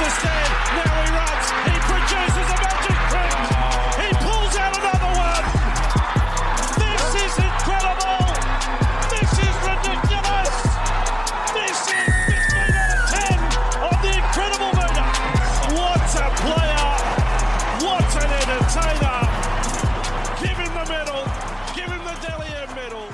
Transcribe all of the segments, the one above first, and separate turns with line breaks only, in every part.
the stand. Now he runs. He produces a magic trick. He pulls out another one. This is incredible. This is ridiculous. This is 15 out of 10 on the incredible meter. What a player. What an entertainer. Give him the medal. Give him the Dally-M medal.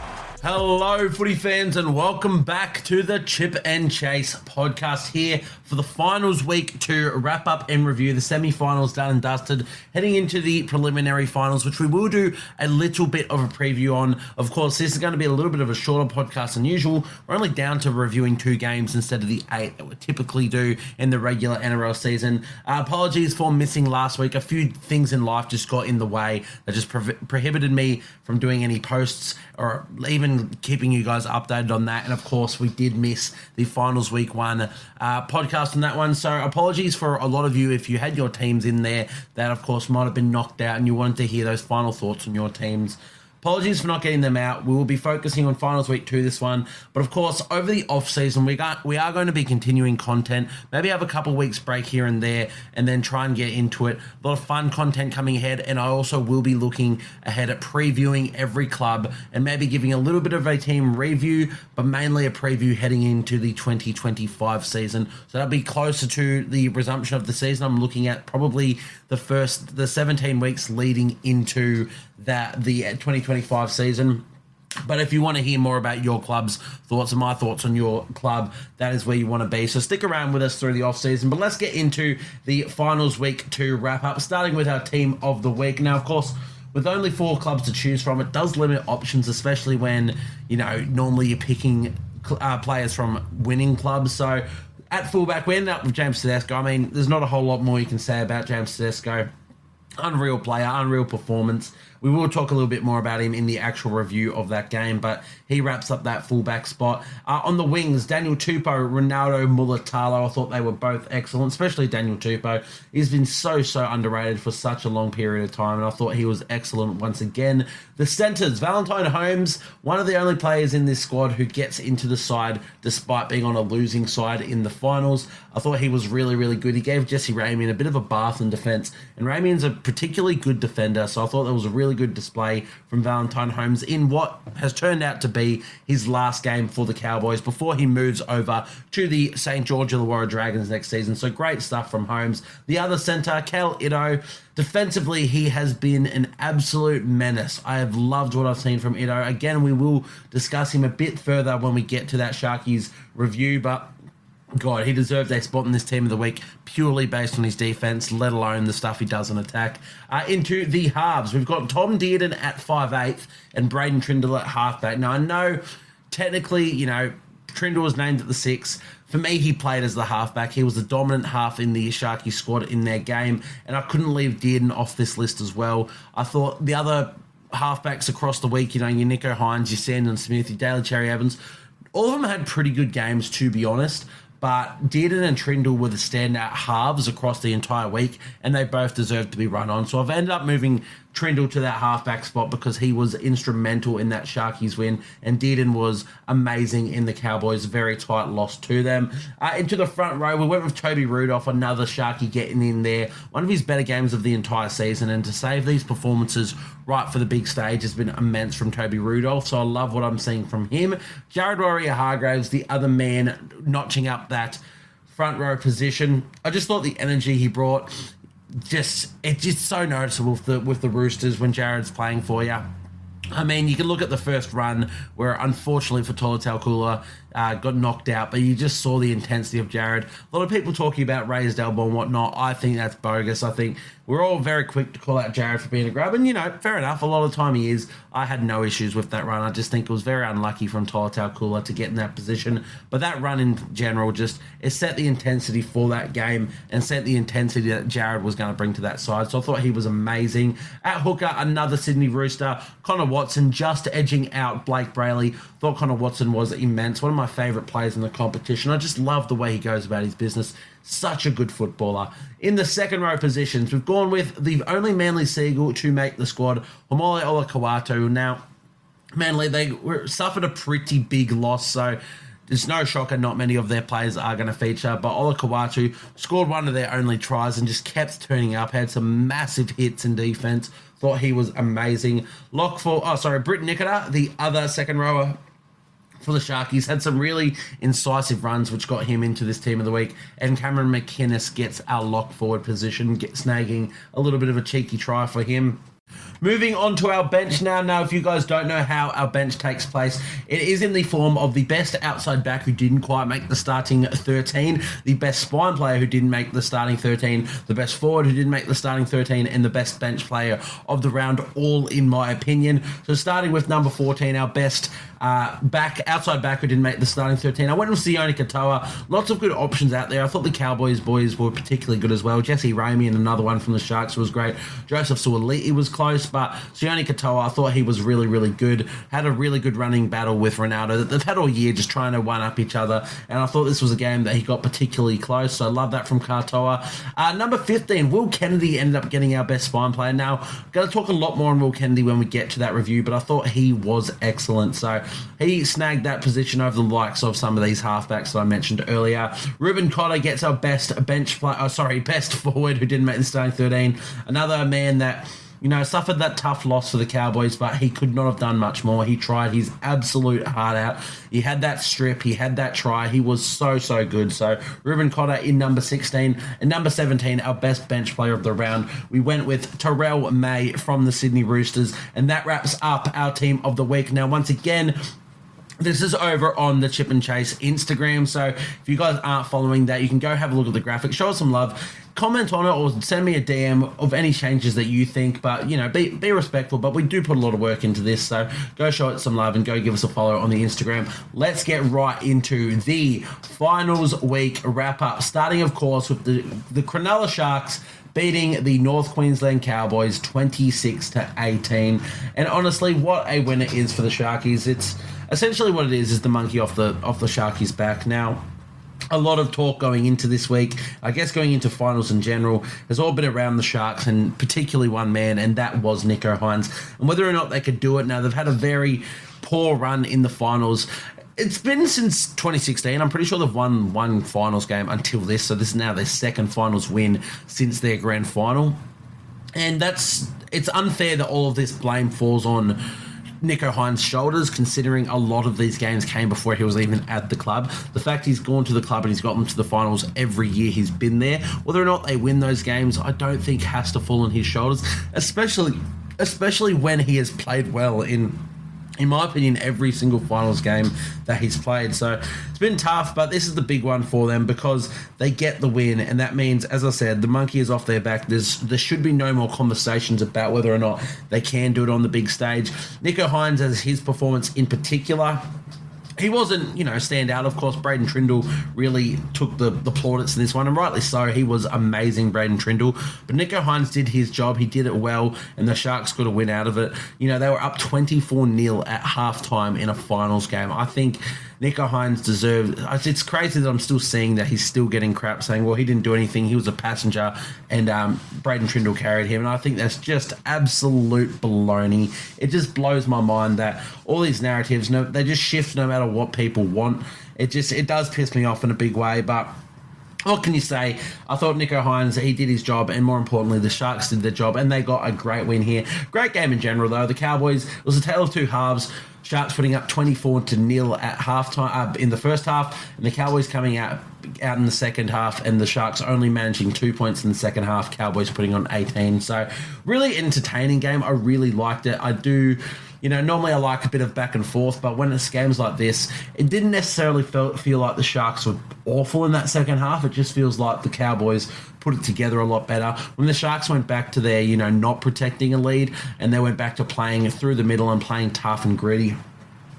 Hello, footy fans, and welcome back to the Chip and Chase podcast here for the finals week to wrap up and review the semi-finals done and dusted, heading into the preliminary finals, which we will do a little bit of a preview on. Of course, this is going to be a little bit of a shorter podcast than usual. We're only down to reviewing 2 games instead of the 8 that we typically do in the regular NRL season. Apologies for missing last week. A few things in life just got in the way that just prohibited me from doing any posts or even keeping you guys updated on that. And of course, we did miss the finals week 1 podcast on that one. So apologies for a lot of you if you had your teams in there that of course might have been knocked out and you wanted to hear those final thoughts on your teams. Apologies for not getting them out. We will be focusing on finals week 2 this one. But of course, over the off season, we are going to be continuing content. Maybe have a couple weeks break here and there and then try and get into it. A lot of fun content coming ahead. And I also will be looking ahead at previewing every club and maybe giving a little bit of a team review, but mainly a preview heading into the 2025 season. So that'll be closer to the resumption of the season. I'm looking at probably the 17 weeks leading into the 2025 season. But if you want to hear more about your club's thoughts and my thoughts on your club, that is where you want to be. So stick around with us through the off season. But let's get into the finals week to wrap up, starting with our team of the week. Now, of course, with only 4 clubs to choose from, it does limit options, especially when, normally you're picking players from winning clubs. So at fullback, we ended up with James Tedesco. I mean, there's not a whole lot more you can say about James Tedesco. Unreal player, unreal performance. We will talk a little bit more about him in the actual review of that game, but he wraps up that fullback spot. On the wings, Daniel Tupou, Ronaldo Mulitalo, I thought they were both excellent, especially Daniel Tupou. He's been so underrated for such a long period of time, and I thought he was excellent once again. The centres, Valentine Holmes, one of the only players in this squad who gets into the side despite being on a losing side in the finals. I thought he was really good. He gave Jesse Ramien a bit of a bath in defence, and Ramien's a particularly good defender, so I thought that was a really good display from Valentine Holmes in what has turned out to be his last game for the Cowboys before he moves over to the St. George Illawarra Dragons next season. So great stuff from Holmes. The other centre, Cal Ito, defensively, he has been an absolute menace. I have loved what I've seen from Ito. Again, we will discuss him a bit further when we get to that Sharkies review, but God, he deserved a spot in this team of the week purely based on his defense, let alone the stuff he does on attack. Into the halves, we've got Tom Dearden at 5'8" and Braden Trindle at halfback. Now, I know technically, Trindle was named at the 6. For me, he played as the halfback. He was the dominant half in the Sharky squad in their game, and I couldn't leave Dearden off this list as well. I thought the other halfbacks across the week, your Nico Hines, your Sandon Smith, your Daly Cherry Evans, all of them had pretty good games, to be honest. But Dearden and Trindle were the standout halves across the entire week, and they both deserved to be run on. So I've ended up moving Trindle to that halfback spot because he was instrumental in that Sharkies win, and Dearden was amazing in the Cowboys' very tight loss to them. Into the front row, we went with Toby Rudolph, another Sharky getting in there. One of his better games of the entire season, and to save these performances right for the big stage has been immense from Toby Rudolph, so I love what I'm seeing from him. Jared Warrior-Hargraves, the other man notching up that front row position. I just thought the energy he brought, it's just so noticeable with the Roosters when Jared's playing for you. I mean, you can look at the first run where, unfortunately for Tolutau got knocked out, but you just saw the intensity of Jared. A lot of people talking about raised elbow and whatnot. I think that's bogus. I think we're all very quick to call out Jared for being a grub, and, fair enough. A lot of the time he is. I had no issues with that run. I just think it was very unlucky from Tolutau to get in that position. But that run in general it set the intensity for that game and set the intensity that Jared was going to bring to that side. So I thought he was amazing. At hooker, another Sydney Rooster, Connor Watson, just edging out Blake Brayley. Thought Connor Watson was immense. One of my favourite players in the competition. I just love the way he goes about his business. Such a good footballer. In the second row positions, we've gone with the only Manly Seagull to make the squad, Homole Olakau'atu. Now, Manly, they suffered a pretty big loss, so it's no shocker not many of their players are going to feature, but Ola Kawatu scored one of their only tries and just kept turning up, had some massive hits in defense. Thought he was amazing. Britt Nikota, the other second rower for the Sharkies, had some really incisive runs which got him into this team of the week, and Cameron McInnes gets our lock forward position, snagging a little bit of a cheeky try for him. Moving on to our bench now. Now, if you guys don't know how our bench takes place, it is in the form of the best outside back who didn't quite make the starting 13, the best spine player who didn't make the starting 13, the best forward who didn't make the starting 13, and the best bench player of the round, all in my opinion. So starting with number 14, our best outside back who didn't make the starting 13. I went with Sione Katoa. Lots of good options out there. I thought the Cowboys boys were particularly good as well. Jesse Ramey and another one from the Sharks was great. Joseph Suoliti was close, but Sione Katoa, I thought he was really, really good. Had a really good running battle with Ronaldo. They've had all year just trying to one-up each other, and I thought this was a game that he got particularly close, so I love that from Katoa. Number 15, Will Kennedy ended up getting our best spine player. Now, I'm going to talk a lot more on Will Kennedy when we get to that review, but I thought he was excellent, so he snagged that position over the likes of some of these halfbacks that I mentioned earlier. Ruben Cotter gets our best best forward who didn't make the starting 13. Another man that, suffered that tough loss for the Cowboys, but he could not have done much more. He tried his absolute heart out. He had that strip. He had that try. He was so, so good. So Ruben Cotter in number 16. And number 17, our best bench player of the round, we went with Terrell May from the Sydney Roosters. And that wraps up our team of the week. Now, once again, this is over on the Chip and Chase Instagram, so if you guys aren't following that, you can go have a look at the graphic, show us some love, comment on it, or send me a DM of any changes that you think, but, be respectful, but we do put a lot of work into this, so go show it some love and go give us a follow on the Instagram. Let's get right into the finals week wrap-up, starting, of course, with the Cronulla Sharks beating the North Queensland Cowboys 26-18, and honestly, what a win it is for the Sharkies. It's essentially what it is the monkey off the Sharkies' back. Now, a lot of talk going into this week, I guess going into finals in general, has all been around the Sharks, and particularly one man, and that was Nicho Hynes, and whether or not they could do it. Now, they've had a very poor run in the finals. It's been since 2016. I'm pretty sure they've won one finals game until this, so this is now their second finals win since their grand final. And it's unfair that all of this blame falls on Nicho Hynes' shoulders, considering a lot of these games came before he was even at the club. The fact he's gone to the club and he's got them to the finals every year he's been there, whether or not they win those games, I don't think has to fall on his shoulders, especially when he has played well in my opinion, every single finals game that he's played. So it's been tough, but this is the big one for them because they get the win, and that means, as I said, the monkey is off their back. There should be no more conversations about whether or not they can do it on the big stage. Nicho Hynes, as his performance in particular, he wasn't, stand out. Of course, Braden Trindle really took the plaudits in this one, and rightly so. He was amazing, Braden Trindle. But Nicho Hynes did his job. He did it well, and the Sharks got a win out of it. They were up 24-0 at halftime in a finals game. I think Nicho Hynes deserved... It's crazy that I'm still seeing that he's still getting crap, saying, well, he didn't do anything. He was a passenger, and Braden Trindle carried him. And I think that's just absolute baloney. It just blows my mind that all these narratives, they just shift no matter what people want. It does piss me off in a big way, but what can you say? I thought Nicho Hynes, he did his job, and more importantly, the Sharks did their job, and they got a great win here. Great game in general, though. The Cowboys, it was a tale of two halves. Sharks putting up 24-0 at halftime in the first half, and the Cowboys coming out in the second half, and the Sharks only managing 2 points in the second half. Cowboys putting on 18. So really entertaining game. I really liked it. I do. Normally I like a bit of back and forth, but when it's games like this, it didn't necessarily feel like the Sharks were awful in that second half. It just feels like the Cowboys put it together a lot better. When the Sharks went back to their, not protecting a lead, and they went back to playing through the middle and playing tough and gritty,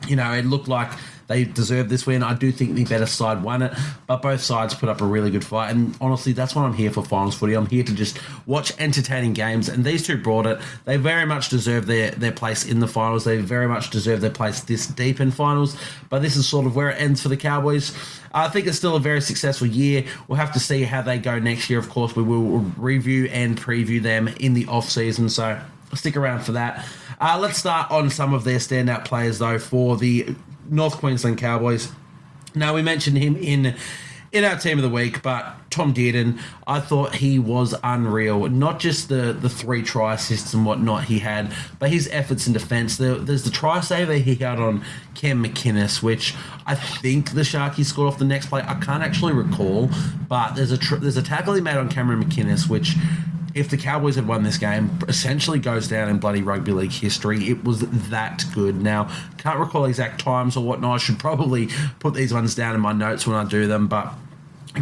it looked like they deserved this win. I do think the better side won it, but both sides put up a really good fight. And honestly, that's what I'm here for, finals footy. I'm here to just watch entertaining games, and these two brought it. They very much deserve their place in the finals. They very much deserve their place this deep in finals, but this is sort of where it ends for the Cowboys. I think it's still a very successful year. We'll have to see how they go next year. Of course, we will review and preview them in the off-season, so stick around for that. Let's start on some of their standout players, though, for the North Queensland Cowboys. Now, we mentioned him in our team of the week, but Tom Dearden, I thought he was unreal. Not just the 3 try assists and whatnot he had, but his efforts in defence. There's the try saver he had on Cam McInnes, which I think the Sharkies scored off the next play. I can't actually recall, but there's a tackle he made on Cameron McInnes, which, if the Cowboys had won this game, essentially goes down in bloody rugby league history. It was that good. Now, can't recall exact times or whatnot. I should probably put these ones down in my notes when I do them, but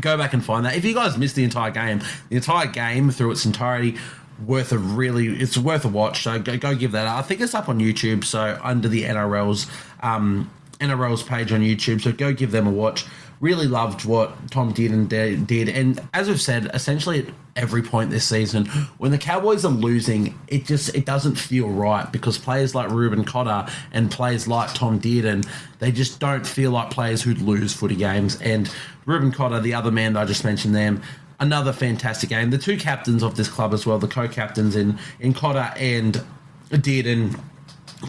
go back and find that. If you guys missed the entire game through its entirety, it's worth a watch. So go give that up. I think it's up on YouTube, so under the NRL's page on YouTube. So go give them a watch. Really loved what Tom Dearden did. And as we've said, essentially at every point this season, when the Cowboys are losing, it doesn't feel right, because players like Reuben Cotter and players like Tom Dearden, they just don't feel like players who'd lose footy games. And Reuben Cotter, the other man that I just mentioned them, another fantastic game. The 2 captains of this club as well, the co-captains in Cotter and Dearden.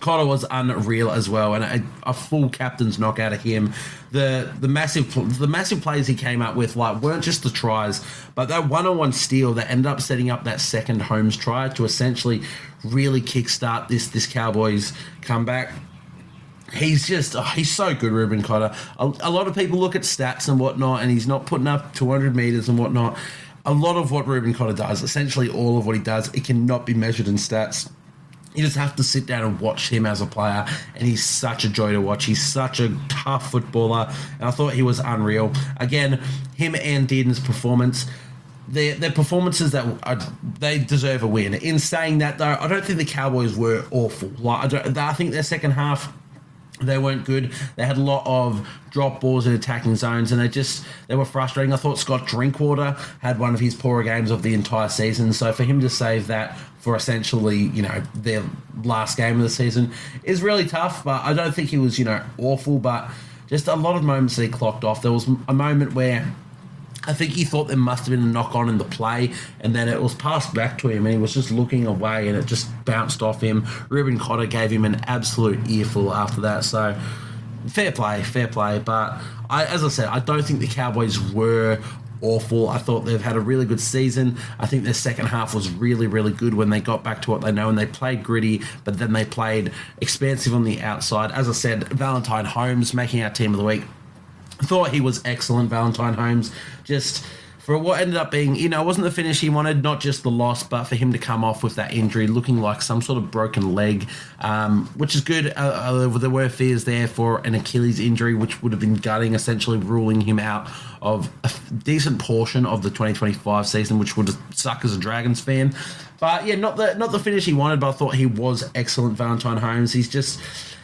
Cotter was unreal as well, and a full captain's knock out of him. The massive plays he came up with weren't just the tries, but that one-on-one steal that ended up setting up that second Holmes try to essentially really kickstart this Cowboys comeback. He's so good, Reuben Cotter. A lot of people look at stats and whatnot, and he's not putting up 200 metres and whatnot. A lot of what Reuben Cotter does, essentially all of what he does, it cannot be measured in stats. You just have to sit down and watch him as a player, and he's such a joy to watch. He's such a tough footballer, and I thought he was unreal. Again, him and Dearden's performance, their performances they deserve a win. In saying that, though, I don't think the Cowboys were awful. I think their second half, they weren't good. They had a lot of drop balls in attacking zones, and they were frustrating. I thought Scott Drinkwater had one of his poorer games of the entire season. So for him to save that for essentially, their last game of the season is really tough. But I don't think he was, awful, but just a lot of moments that he clocked off. There was a moment where I think he thought there must have been a knock-on in the play, and then it was passed back to him, and he was just looking away, and it just bounced off him. Reuben Cotter gave him an absolute earful after that, so fair play. But as I said, I don't think the Cowboys were awful. I thought they've had a really good season. I think their second half was really, really good when they got back to what they know, and they played gritty, but then they played expansive on the outside. As I said, Valentine Holmes making our team of the week. I thought he was excellent, Valentine Holmes. Just for what ended up being, it wasn't the finish he wanted, not just the loss, but for him to come off with that injury, looking like some sort of broken leg, which is good. There were fears there for an Achilles injury, which would have been gutting, essentially ruling him out of a decent portion of the 2025 season, which would suck as a Dragons fan. But yeah, not the finish he wanted, but I thought he was excellent, Valentine Holmes.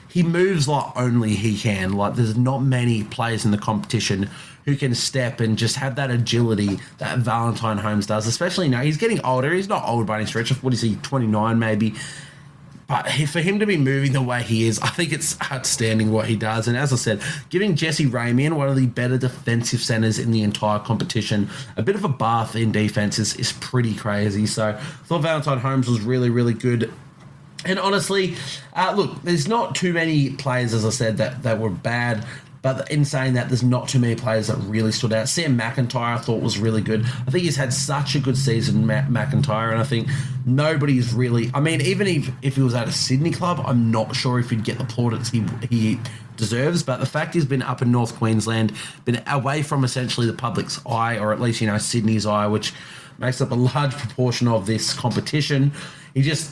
He moves like only he can. There's not many players in the competition who can step and just have that agility that Valentine Holmes does, especially now. He's getting older. He's not old by any stretch. What is he, 29 maybe? But for him to be moving the way he is, I think it's outstanding what he does. And as I said, giving Jesse Ramian, one of the better defensive centres in the entire competition, a bit of a bath in defence is pretty crazy. So I thought Valentine Holmes was really, really good. And honestly, look, there's not too many players, as I said, that were bad. But in saying that, there's not too many players that really stood out. Sam McIntyre I thought was really good. I think he's had such a good season, McIntyre, and I think nobody's really... I mean, even if he was at a Sydney club, I'm not sure if he'd get the plaudits he deserves. But the fact he's been up in North Queensland, been away from essentially the public's eye, or at least, Sydney's eye, which makes up a large proportion of this competition.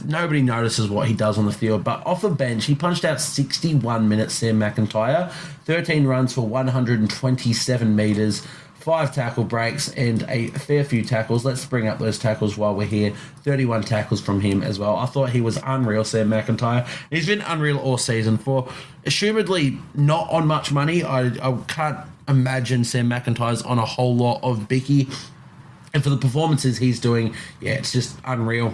Nobody notices what he does on the field. But off the bench, he punched out 61 minutes, Sam McIntyre, 13 runs for 127 metres, 5 tackle breaks, and a fair few tackles. Let's bring up those tackles while we're here. 31 tackles from him as well. I thought he was unreal, Sam McIntyre. He's been unreal all season for, assumedly, not on much money. I can't imagine Sam McIntyre's on a whole lot of Bicky. And for the performances he's doing, yeah, it's just unreal.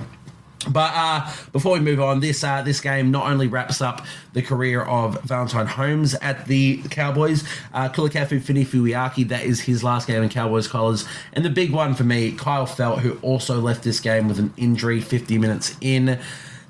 But before we move on, this game not only wraps up the career of Valentine Holmes at the Cowboys, Kulakafu Finifuiaki, that is his last game in Cowboys colours. And the big one for me, Kyle Felt, who also left this game with an injury 50 minutes in.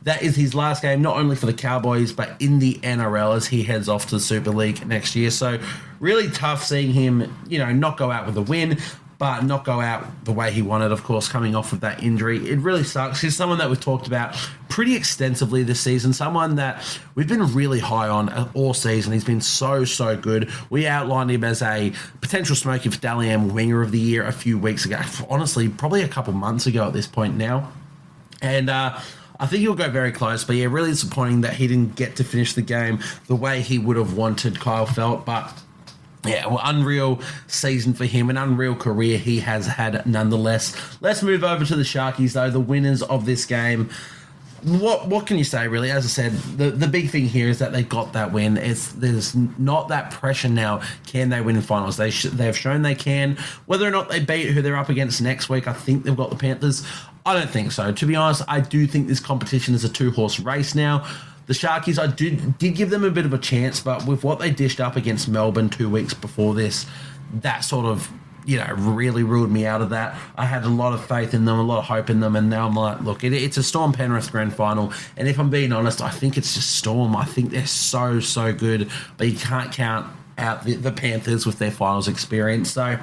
that is his last game, not only for the Cowboys, but in the NRL as he heads off to the Super League next year. So really tough seeing him, not go out with a win, but not go out the way he wanted, of course, coming off of that injury. It really sucks. He's someone that we've talked about pretty extensively this season, someone that we've been really high on all season. He's been so, so good. We outlined him as a potential Smokey for Dally M Winger of the Year a few weeks ago. Honestly, probably a couple months ago at this point now. And I think he'll go very close, but yeah, really disappointing that he didn't get to finish the game the way he would have wanted, Kyle felt, but yeah, well, unreal season for him, an unreal career he has had nonetheless. Let's move over to the Sharkies, though, the winners of this game. What can you say, really? As I said, the big thing here is that they got that win. There's not that pressure now. Can they win in finals? They've shown they can. Whether or not they beat who they're up against next week, I think they've got the Panthers. I don't think so. To be honest, I do think this competition is a two-horse race now. The Sharkies, I did give them a bit of a chance, but with what they dished up against Melbourne 2 weeks before this, that sort of, really ruled me out of that. I had a lot of faith in them, a lot of hope in them, and now I'm like, look, it's a Storm Penrith grand final, and if I'm being honest, I think it's just Storm. I think they're so, so good, but you can't count out the Panthers with their finals experience, so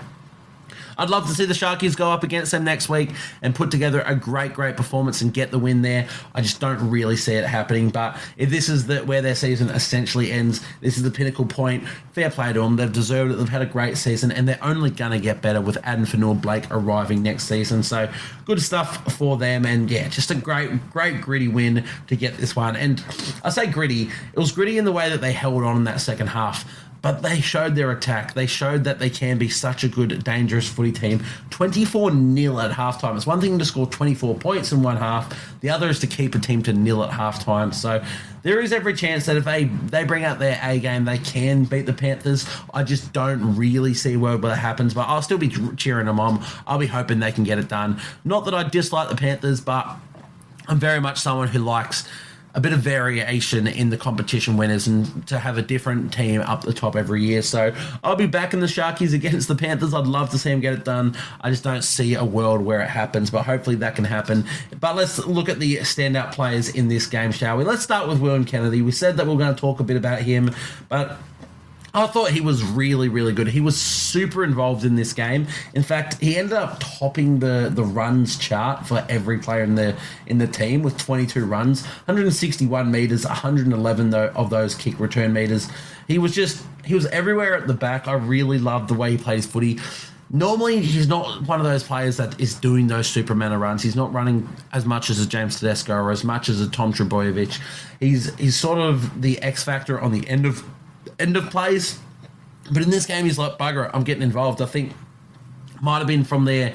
I'd love to see the Sharkies go up against them next week and put together a great, great performance and get the win there. I just don't really see it happening. But if this is where their season essentially ends, this is the pinnacle point. Fair play to them. They've deserved it. They've had a great season, and they're only going to get better with Adam Fanua-Blake arriving next season. So good stuff for them. And yeah, just a great, great gritty win to get this one. And I say gritty. It was gritty in the way that they held on in that second half. But they showed their attack. They showed that they can be such a good, dangerous footy team. 24-0 at halftime. It's one thing to score 24 points in one half. The other is to keep a team to nil at halftime. So there is every chance that if they bring out their A game, they can beat the Panthers. I just don't really see where that happens. But I'll still be cheering them on. I'll be hoping they can get it done. Not that I dislike the Panthers, but I'm very much someone who likes a bit of variation in the competition winners and to have a different team up the top every year. So I'll be backing the Sharkies against the Panthers. I'd love to see them get it done. I just don't see a world where it happens, but hopefully that can happen. But let's look at the standout players in this game, shall we? Let's start with William Kennedy. We said that we we're going to talk a bit about him, but I thought he was really, really good. He was super involved in this game. In fact, he ended up topping the runs chart for every player in the team with 22 runs, 161 metres, 111 of those kick return metres. He was everywhere at the back. I really loved the way he played his footy. Normally, he's not one of those players that is doing those super amount of runs. He's not running as much as a James Tedesco or as much as a Tom Trbojevic. He's sort of the X factor on the end of plays, but in this game he's like, bugger it, I'm getting involved. I think might have been from their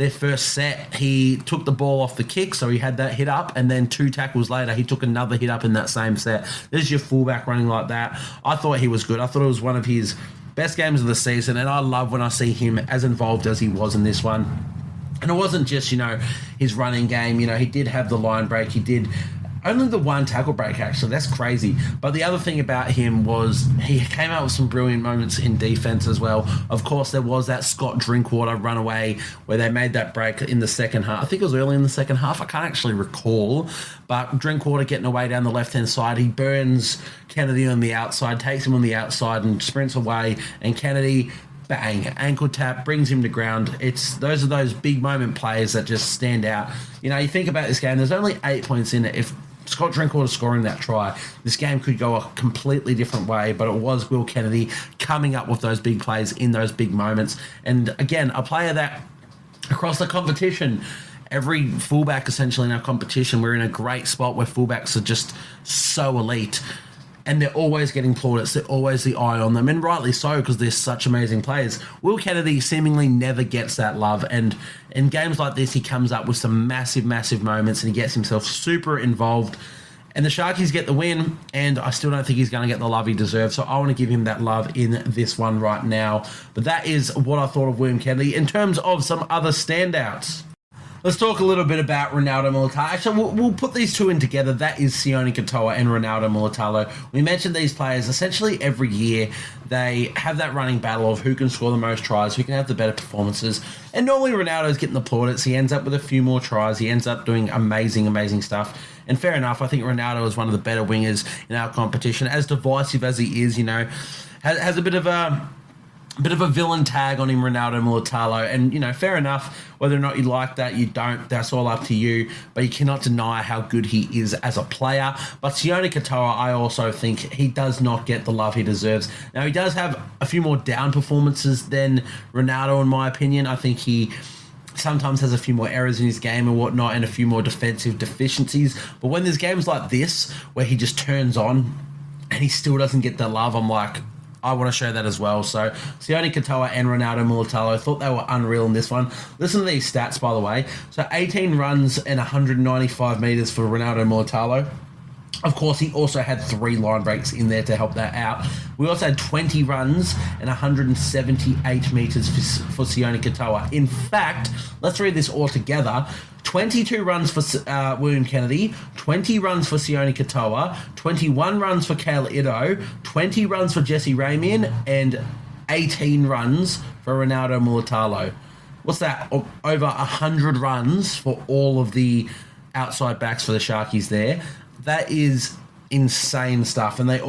first set, he took the ball off the kick, so he had that hit up, and then 2 tackles later he took another hit up in that same set. There's your fullback running like that. I thought he was good. I thought it was one of his best games of the season, and I love when I see him as involved as he was in this one. And it wasn't just his running game. He did have the line break. He did only the one tackle break, actually. That's crazy. But the other thing about him was he came out with some brilliant moments in defense as well. Of course, there was that Scott Drinkwater runaway where they made that break in the second half. I think it was early in the second half. I can't actually recall. But Drinkwater getting away down the left-hand side. He burns Kennedy on the outside, takes him on the outside and sprints away. And Kennedy, bang, ankle tap, brings him to ground. Those are those big moment plays that just stand out. You think about this game, there's only 8 points in it. If Scott Drinkwater scoring that try, this game could go a completely different way, but it was Will Kennedy coming up with those big plays in those big moments. And again, a player that across the competition, every fullback essentially in our competition, we're in a great spot where fullbacks are just so elite. And they're always getting plaudits. They're always the eye on them. And rightly so, because they're such amazing players. Will Kennedy seemingly never gets that love. And in games like this, he comes up with some massive, massive moments and he gets himself super involved. And the Sharkies get the win, and I still don't think he's going to get the love he deserves. So I want to give him that love in this one right now. But that is what I thought of William Kennedy. In terms of some other standouts, Let's talk a little bit about Ronaldo Mulitalo. Actually, we'll put these two in together. That is Sione Katoa and Ronaldo Mulitalo. We mentioned these players essentially every year. They have that running battle of who can score the most tries, who can have the better performances. And normally Ronaldo's getting the plaudits. He ends up with a few more tries. He ends up doing amazing stuff. And fair enough, I think Ronaldo is one of the better wingers in our competition. As divisive as he is, has a bit of a villain tag on him, Ronaldo Mulitalo, and fair enough. Whether or not you like that, you don't, that's all up to you, but you cannot deny how good he is as a player. But Sione Katoa, I also think he does not get the love he deserves. Now, he does have a few more down performances than Ronaldo, in my opinion. I think he sometimes has a few more errors in his game and whatnot, and a few more defensive deficiencies. But when there's games like this where he just turns on and he still doesn't get the love, I'm like, I want to show that as well. So Sione Katoa and Ronaldo Mulitalo, I thought they were unreal in this one. Listen to these stats, by the way. So 18 runs and 195 metres for Ronaldo Mulitalo. Of course, he also had 3 line breaks in there to help that out. We also had 20 runs and 178 metres for Sione Katoa. In fact, let's read this all together. 22 runs for William Kennedy, 20 runs for Sione Katoa, 21 runs for Kale Ito, 20 runs for Jesse Ramian, and 18 runs for Ronaldo Mulitalo. What's that? Over 100 runs for all of the outside backs for the Sharkies there. That is insane stuff. And this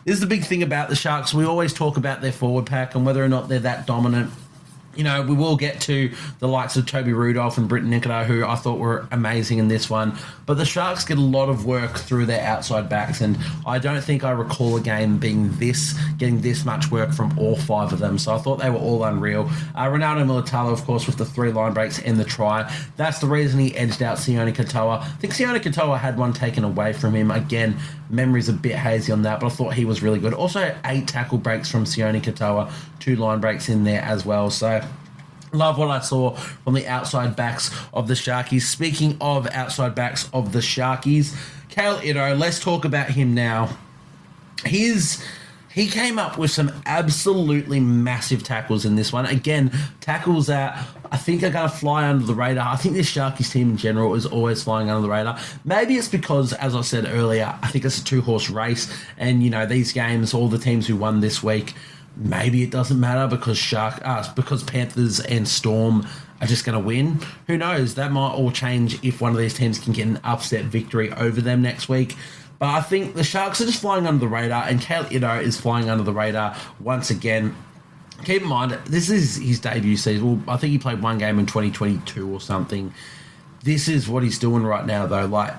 is the big thing about the Sharks. We always talk about their forward pack and whether or not they're that dominant. We will get to the likes of Toby Rudolph and Britton Nicodeau, who I thought were amazing in this one. But the Sharks get a lot of work through their outside backs, and I don't think I recall a game getting this much work from all 5 of them. So I thought they were all unreal. Ronaldo Mulitalo, of course, with the 3 line breaks and the try. That's the reason he edged out Sione Katoa. I think Sione Katoa had one taken away from him. Again, memory's a bit hazy on that, but I thought he was really good. Also, 8 tackle breaks from Sione Katoa, 2 line breaks in there as well. So love what I saw from the outside backs of the Sharkies. Speaking of outside backs of the Sharkies, Kale Ito, let's talk about him now. He came up with some absolutely massive tackles in this one. Again, tackles that I think are going to fly under the radar. I think this Sharkies team in general is always flying under the radar. Maybe it's because, as I said earlier, I think it's a 2-horse race. And, these games, all the teams who won this week, maybe it doesn't matter because Panthers and Storm are just going to win. Who knows? That might all change if one of these teams can get an upset victory over them next week. But I think the Sharks are just flying under the radar, and Kale Ito is flying under the radar once again. Keep in mind, this is his debut season. Well, I think he played 1 game in 2022 or something. This is what he's doing right now, though. Like,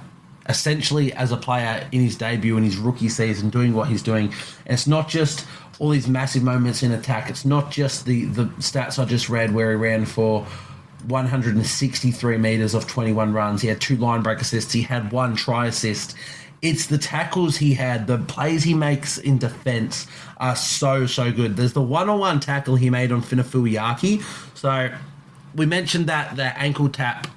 essentially, as a player in his debut, in his rookie season, doing what he's doing. And it's not just all these massive moments in attack. It's not just the stats I just read where he ran for 163 metres off 21 runs. He had 2 line break assists. He had 1 try assist. It's the tackles he had, the plays he makes in defence are so good. There's the one-on-one tackle he made on Finafuiaki. So we mentioned that ankle tap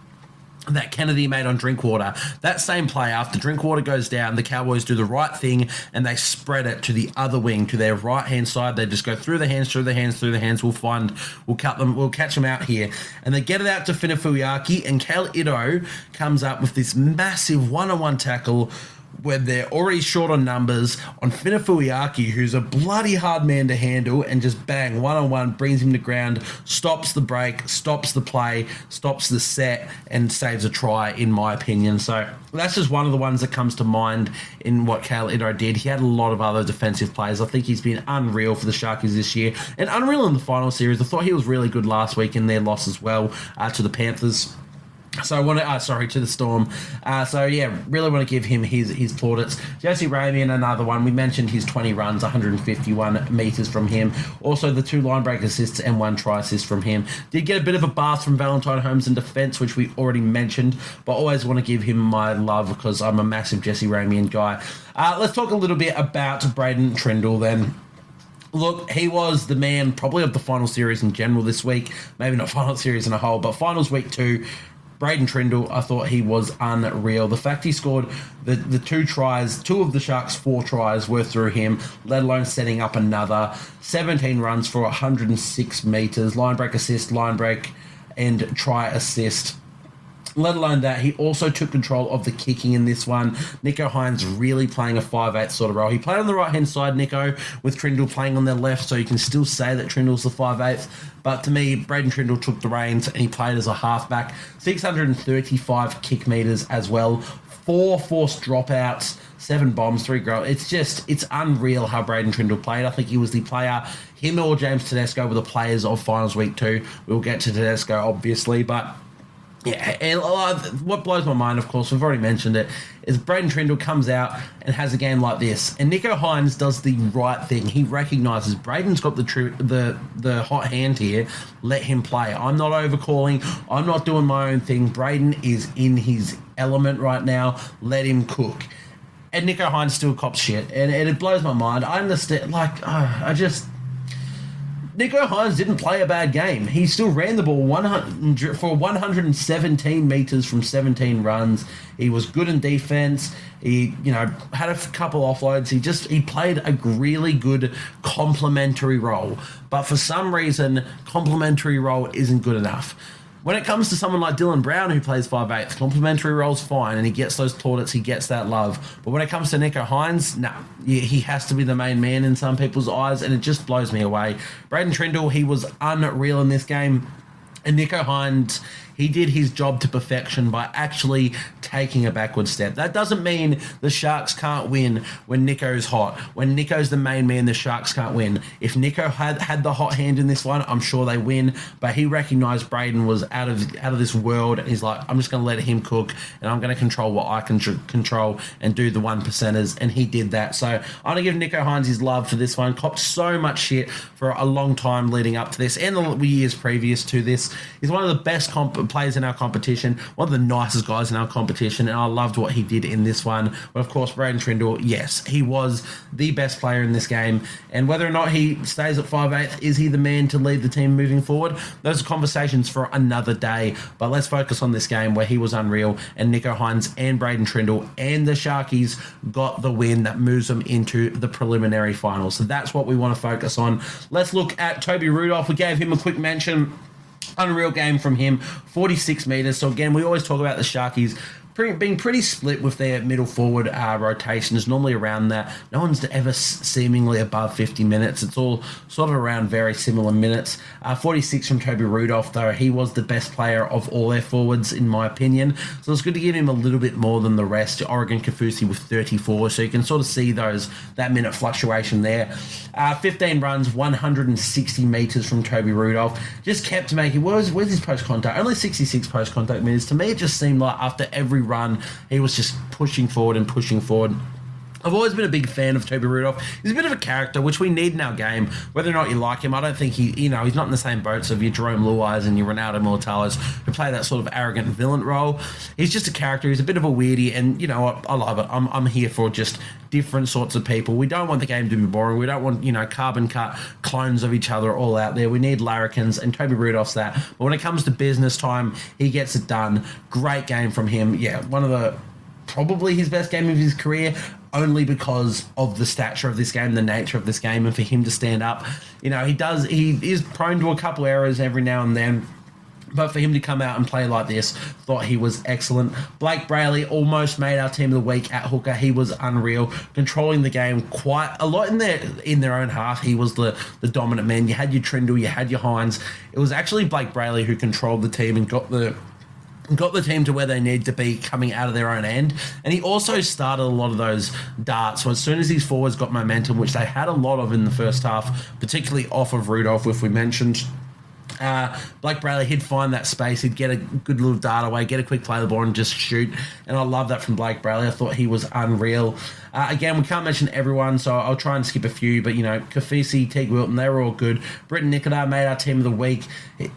that Kennedy made on Drinkwater. That same play, after Drinkwater goes down, the Cowboys do the right thing and they spread it to the other wing, to their right-hand side. They just go through the hands. We'll catch them out here. And they get it out to Finafuiaki, and Kale Ito comes up with this massive one-on-one tackle when they're already short on numbers on Finafuiaki, who's a bloody hard man to handle, and just bang, one-on-one, brings him to ground, stops the break, stops the play, stops the set, and saves a try, in my opinion. So that's just one of the ones that comes to mind in what Kale Ito did. He had a lot of other defensive plays. I think he's been unreal for the Sharkies this year, and unreal in the final series. I thought he was really good last week in their loss as well to the Panthers. So I want to, to the Storm. Really want to give him his plaudits. Jesse Ramian, another one. We mentioned his 20 runs, 151 metres from him. Also the 2 line break assists and 1 try assist from him. Did get a bit of a bath from Valentine Holmes in defence, which we already mentioned, but always want to give him my love because I'm a massive Jesse Ramian guy. Let's talk a little bit about Braden Trindle then. Look, he was the man probably of the final series in general this week. Maybe not final series in a whole, but finals week 2. Braden Trindle, I thought he was unreal. The fact he scored the 2 tries, 2 of the Sharks' 4 tries were through him, let alone setting up another. 17 runs for 106 metres, line break assist, line break and try assist. Let alone that, he also took control of the kicking in this one. Nicho Hynes really playing a 5'8" sort of role. He played on the right-hand side, Nicho, with Trindle playing on their left, so you can still say that Trindle's the 5'8". But to me, Braden Trindle took the reins and he played as a halfback. 635 kick meters as well. 4 forced dropouts, 7 bombs, 3 goals. It's unreal how Braden Trindle played. I think he was the player. Him or James Tedesco were the players of Finals Week 2. We'll get to Tedesco, obviously, but yeah, and what blows my mind, of course, we've already mentioned it, is Braden Trindle comes out and has a game like this, and Nicho Hynes does the right thing. He recognises Braden's got the hot hand here. Let him play. I'm not overcalling. I'm not doing my own thing. Braden is in his element right now. Let him cook. And Nicho Hynes still cops shit, and it blows my mind. I understand. Nicho Hynes didn't play a bad game. He still ran the ball 117 metres from 17 runs. He was good in defence. He, had a couple offloads. He played a really good complementary role. But for some reason, complementary role isn't good enough. When it comes to someone like Dylan Brown, who plays 5'8", complimentary role's fine, and he gets those plaudits, he gets that love. But when it comes to Nicho Hynes, he has to be the main man in some people's eyes, and it just blows me away. Braden Trindle, he was unreal in this game. And Nicho Hynes, he did his job to perfection by actually taking a backward step. That doesn't mean the Sharks can't win when Nicho's hot. When Nicho's the main man, the Sharks can't win. If Nicho had the hot hand in this one, I'm sure they win. But he recognised Braden was out of this world, and he's like, I'm just going to let him cook, and I'm going to control what I can control and do the 1%ers, and he did that. So I'm going to give Nicho Hynes his love for this one. Copped so much shit for a long time leading up to this, and the years previous to this. He's one of the best players in our competition, one of the nicest guys in our competition, and I loved what he did in this one. But of course, Braden Trindle, yes, he was the best player in this game, and whether or not he stays at 5'8", is he the man to lead the team moving forward? Those are conversations for another day, but let's focus on this game where he was unreal, and Nicho Hynes and Braden Trindle and the Sharkies got the win that moves them into the preliminary finals. So that's what we want to focus on. Let's look at Toby Rudolph. We gave him a quick mention. Unreal game from him, 46 metres. So again, we always talk about the Sharkies being pretty split with their middle forward rotations, normally around that. No one's ever seemingly above 50 minutes. It's all sort of around very similar minutes. 46 from Toby Rudolph, though. He was the best player of all their forwards, in my opinion. So it's good to give him a little bit more than the rest. Oregon Kaufusi with 34, so you can sort of see that minute fluctuation there. 15 runs, 160 metres from Toby Rudolph. Just kept making... Where's his post-contact? Only 66 post-contact metres. To me, it just seemed like after every run, he was just pushing forward. I've always been a big fan of Toby Rudolph. He's a bit of a character, which we need in our game. Whether or not you like him, I don't think he's not in the same boats of your Jerome Luais and your Ronaldo Militalos, who play that sort of arrogant villain role. He's just a character. He's a bit of a weirdy, and I love it. I'm here for just different sorts of people. We don't want the game to be boring. We don't want, carbon cut clones of each other all out there. We need larrikins, and Toby Rudolph's that. But when it comes to business time, he gets it done. Great game from him. Yeah, probably his best game of his career, only because of the stature of this game, the nature of this game, and for him to stand up. He is prone to a couple errors every now and then, but for him to come out and play like this, thought he was excellent. Blake Brayley almost made our team of the week at hooker. He was unreal, controlling the game quite a lot in their own half. He was the dominant man. You had your Trindle, you had your Hynes. It was actually Blake Brayley who controlled the team and got the team to where they need to be coming out of their own end. And he also started a lot of those darts. So as soon as these forwards got momentum, which they had a lot of in the first half, particularly off of Rudolph, if we mentioned, Blake Brayley, he'd find that space, he'd get a good little dart away, get a quick play of the ball and just shoot. And I love that from Blake Brayley. I thought he was unreal. Again, we can't mention everyone, so I'll try and skip a few, but Kaufusi, Teague Wilton, they were all good. Britton Nicotar made our team of the week.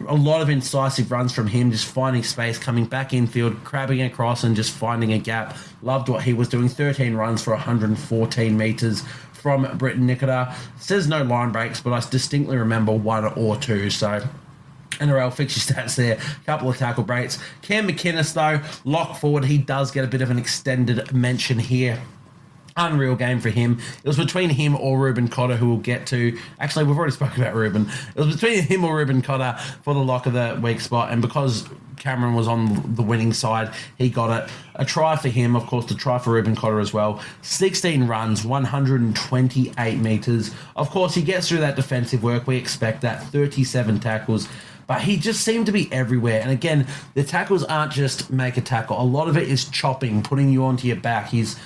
A lot of incisive runs from him, just finding space, coming back infield, crabbing across and just finding a gap. Loved what he was doing. 13 runs for 114 metres from Britton Nicotar. Says no line breaks, but I distinctly remember one or two, so... NRL fixture stats there, a couple of tackle breaks. Cam McInnes, though, lock forward, he does get a bit of an extended mention here. Unreal game for him. It was between him or Ruben Cotter, who we'll get to. Actually, we've already spoken about Ruben. It was between him or Ruben Cotter for the lock of the week spot, and because Cameron was on the winning side, he got it. A try for him, of course, the try for Ruben Cotter as well. 16 runs, 128 metres. Of course, he gets through that defensive work. We expect that. 37 tackles. But he just seemed to be everywhere. And again, the tackles aren't just make a tackle. A lot of it is chopping, putting you onto your back. He's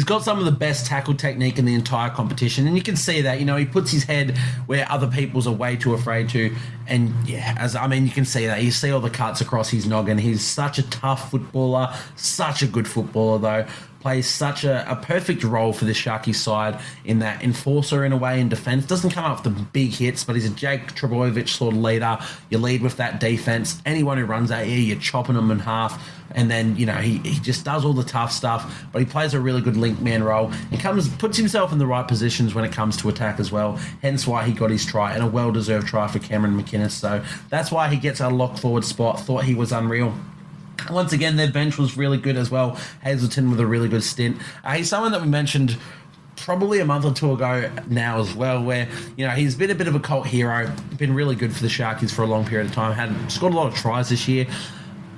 got some of the best tackle technique in the entire competition. And you can see that, he puts his head where other people's are way too afraid to. And yeah, you can see that. You see all the cuts across his noggin. He's such a tough footballer, such a good footballer though. Plays such a perfect role for the Sharky side in that enforcer in a way in defence. Doesn't come up with the big hits, but he's a Jake Trbojevic sort of leader. You lead with that defence. Anyone who runs at you, you're chopping them in half. And then, he just does all the tough stuff, but he plays a really good link man role and puts himself in the right positions when it comes to attack as well. Hence why he got his try, and a well-deserved try for Cameron McInnes. So that's why he gets a lock forward spot. Thought he was unreal. Once again, their bench was really good as well. Hazleton with a really good stint. He's someone that we mentioned probably a month or two ago now as well, where, he's been a bit of a cult hero, been really good for the Sharkies for a long period of time, scored a lot of tries this year.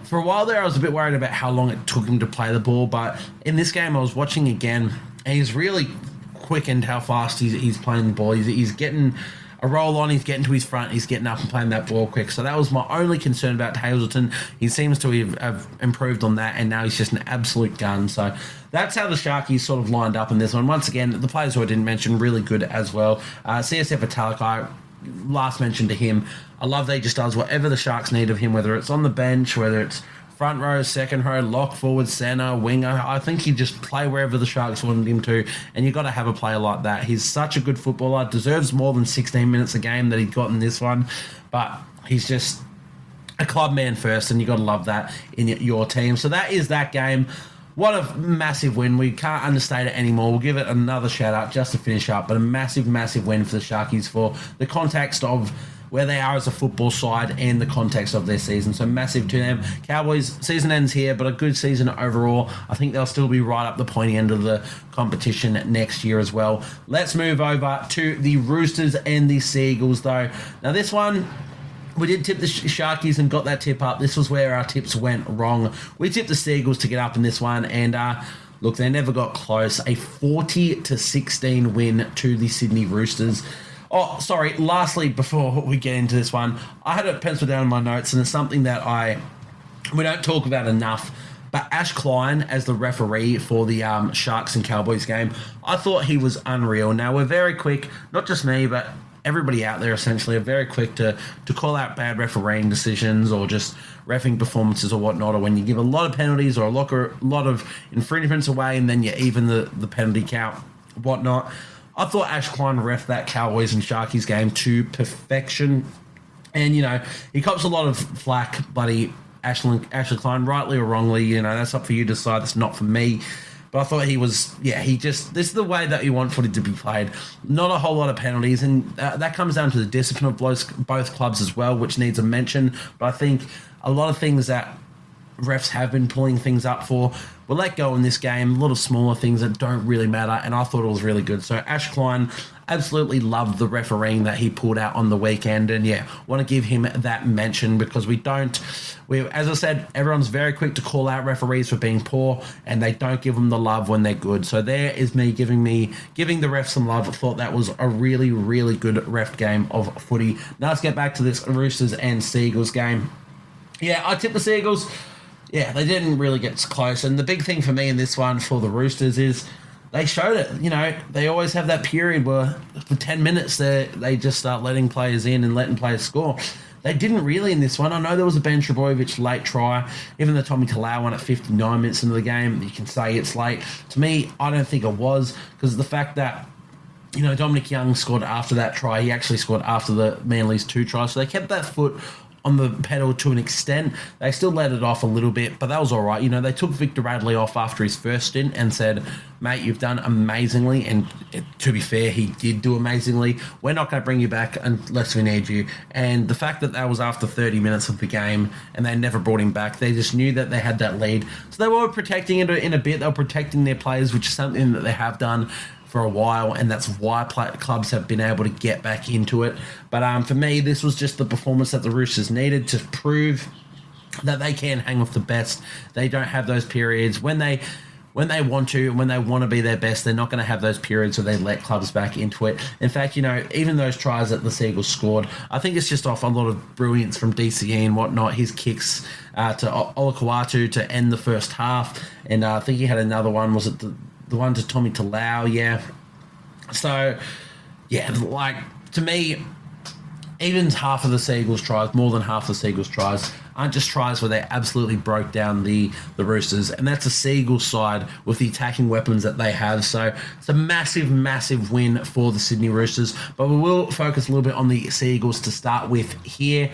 For a while there, I was a bit worried about how long it took him to play the ball, but in this game I was watching again, and he's really quickened how fast he's playing the ball. He's getting a roll on, he's getting to his front, he's getting up and playing that ball quick. So that was my only concern about Hazleton. He seems to have improved on that, and now he's just an absolute gun. So that's how the Sharkies sort of lined up in this one. Once again, the players who I didn't mention, really good as well. CSF Italic, last mention to him. I love that he just does whatever the Sharks need of him, whether it's on the bench, whether it's front row, second row, lock, forward, centre, winger. I think he'd just play wherever the Sharks wanted him to, and you've got to have a player like that. He's such a good footballer, deserves more than 16 minutes a game that he got in this one, but he's just a club man first, and you've got to love that in your team. So that is that game. What a massive win. We can't understate it anymore. We'll give it another shout out just to finish up, but a massive, massive win for the Sharkies for the context of where they are as a football side and the context of their season. So massive to them. Cowboys, season ends here, but a good season overall. I think they'll still be right up the pointy end of the competition next year as well. Let's move over to the Roosters and the Seagulls, though. Now, this one, we did tip the Sharkies and got that tip up. This was where our tips went wrong. We tipped the Seagulls to get up in this one, and look, they never got close. A 40-16 win to the Sydney Roosters. Oh, sorry, lastly, before we get into this one, I had it penciled down in my notes, and it's something that we don't talk about enough, but Ash Klein as the referee for the Sharks and Cowboys game, I thought he was unreal. Now, we're very quick, not just me, but everybody out there essentially are very quick to call out bad refereeing decisions or just reffing performances or whatnot, or when you give a lot of penalties or a lot of infringements away and then you even the penalty count, whatnot. I thought Ash Klein reffed that Cowboys and Sharkies game to perfection. And, he cops a lot of flack, buddy, Ashley Klein, rightly or wrongly. That's up for you to decide. That's not for me. But I thought this is the way that you want footy to be played. Not a whole lot of penalties. And that comes down to the discipline of both clubs as well, which needs a mention. But I think a lot of things that refs have been pulling things up for were let go in this game. A lot of smaller things that don't really matter, and I thought it was really good. So Ash Klein, absolutely loved the refereeing that he pulled out on the weekend, and want to give him that mention because as I said, everyone's very quick to call out referees for being poor, and they don't give them the love when they're good. So there is me giving the refs some love. I thought that was a really, really good ref game of footy. Now let's get back to this Roosters and Seagulls game. I tipped the Seagulls. They didn't really get close. And the big thing for me in this one for the Roosters is they showed it. They always have that period where for 10 minutes they just start letting players in and letting players score. They didn't really in this one. I know there was a Ben Trbojevic late try. Even the Tommy Talau one at 59 minutes into the game, you can say it's late. To me, I don't think it was because of the fact that Dominic Young scored after that try. He actually scored after the Manly's 2 tries. So they kept that foot on the pedal to an extent. They still let it off a little bit, but that was all right. You know, they took Victor Radley off after his first stint and said, mate, you've done amazingly. And to be fair, he did do amazingly. We're not going to bring you back unless we need you. And the fact that was after 30 minutes of the game and they never brought him back, they just knew that they had that lead. So they were protecting it in a bit. They were protecting their players, which is something that they have done for a while, and that's why clubs have been able to get back into it. But for me, this was just the performance that the Roosters needed to prove that they can hang off the best. They don't have those periods when they want to, and when they want to be their best. They're not going to have those periods where they let clubs back into it. In fact, you know, even those tries that the Seagulls scored, I think it's just off a lot of brilliance from DCE and whatnot. His kicks to Olakau'atu to end the first half, and I think he had another one. Was it the one to Tommy Talau? Yeah. So, yeah, like, to me, even half of the Seagulls tries, more than half of the Seagulls tries, aren't just tries where they absolutely broke down the Roosters. And that's a Seagulls side with the attacking weapons that they have. So it's a massive, massive win for the Sydney Roosters. But we will focus a little bit on the Seagulls to start with here.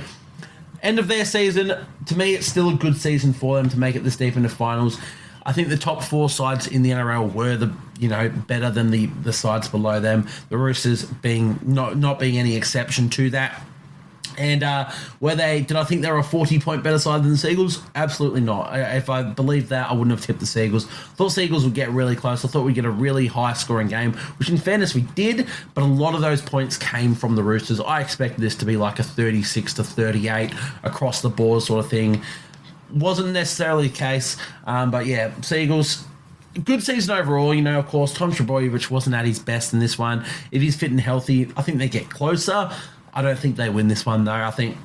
End of their season, to me, it's still a good season for them to make it this deep into finals. I think the top four sides in the NRL were better than the sides below them. The Roosters being not being any exception to that. And did I think they were a 40-point better side than the Seagulls? Absolutely not. If I believed that, I wouldn't have tipped the Seagulls. Thought Seagulls would get really close. I thought we'd get a really high-scoring game, which in fairness we did, but a lot of those points came from the Roosters. I expected this to be like a 36-38 across the board sort of thing. Wasn't necessarily the case, but yeah, Seagulls, good season overall. You know, of course, Tom Trbojevic wasn't at his best in this one. If he's fit and healthy, I think they get closer. I don't think they win this one, though. I think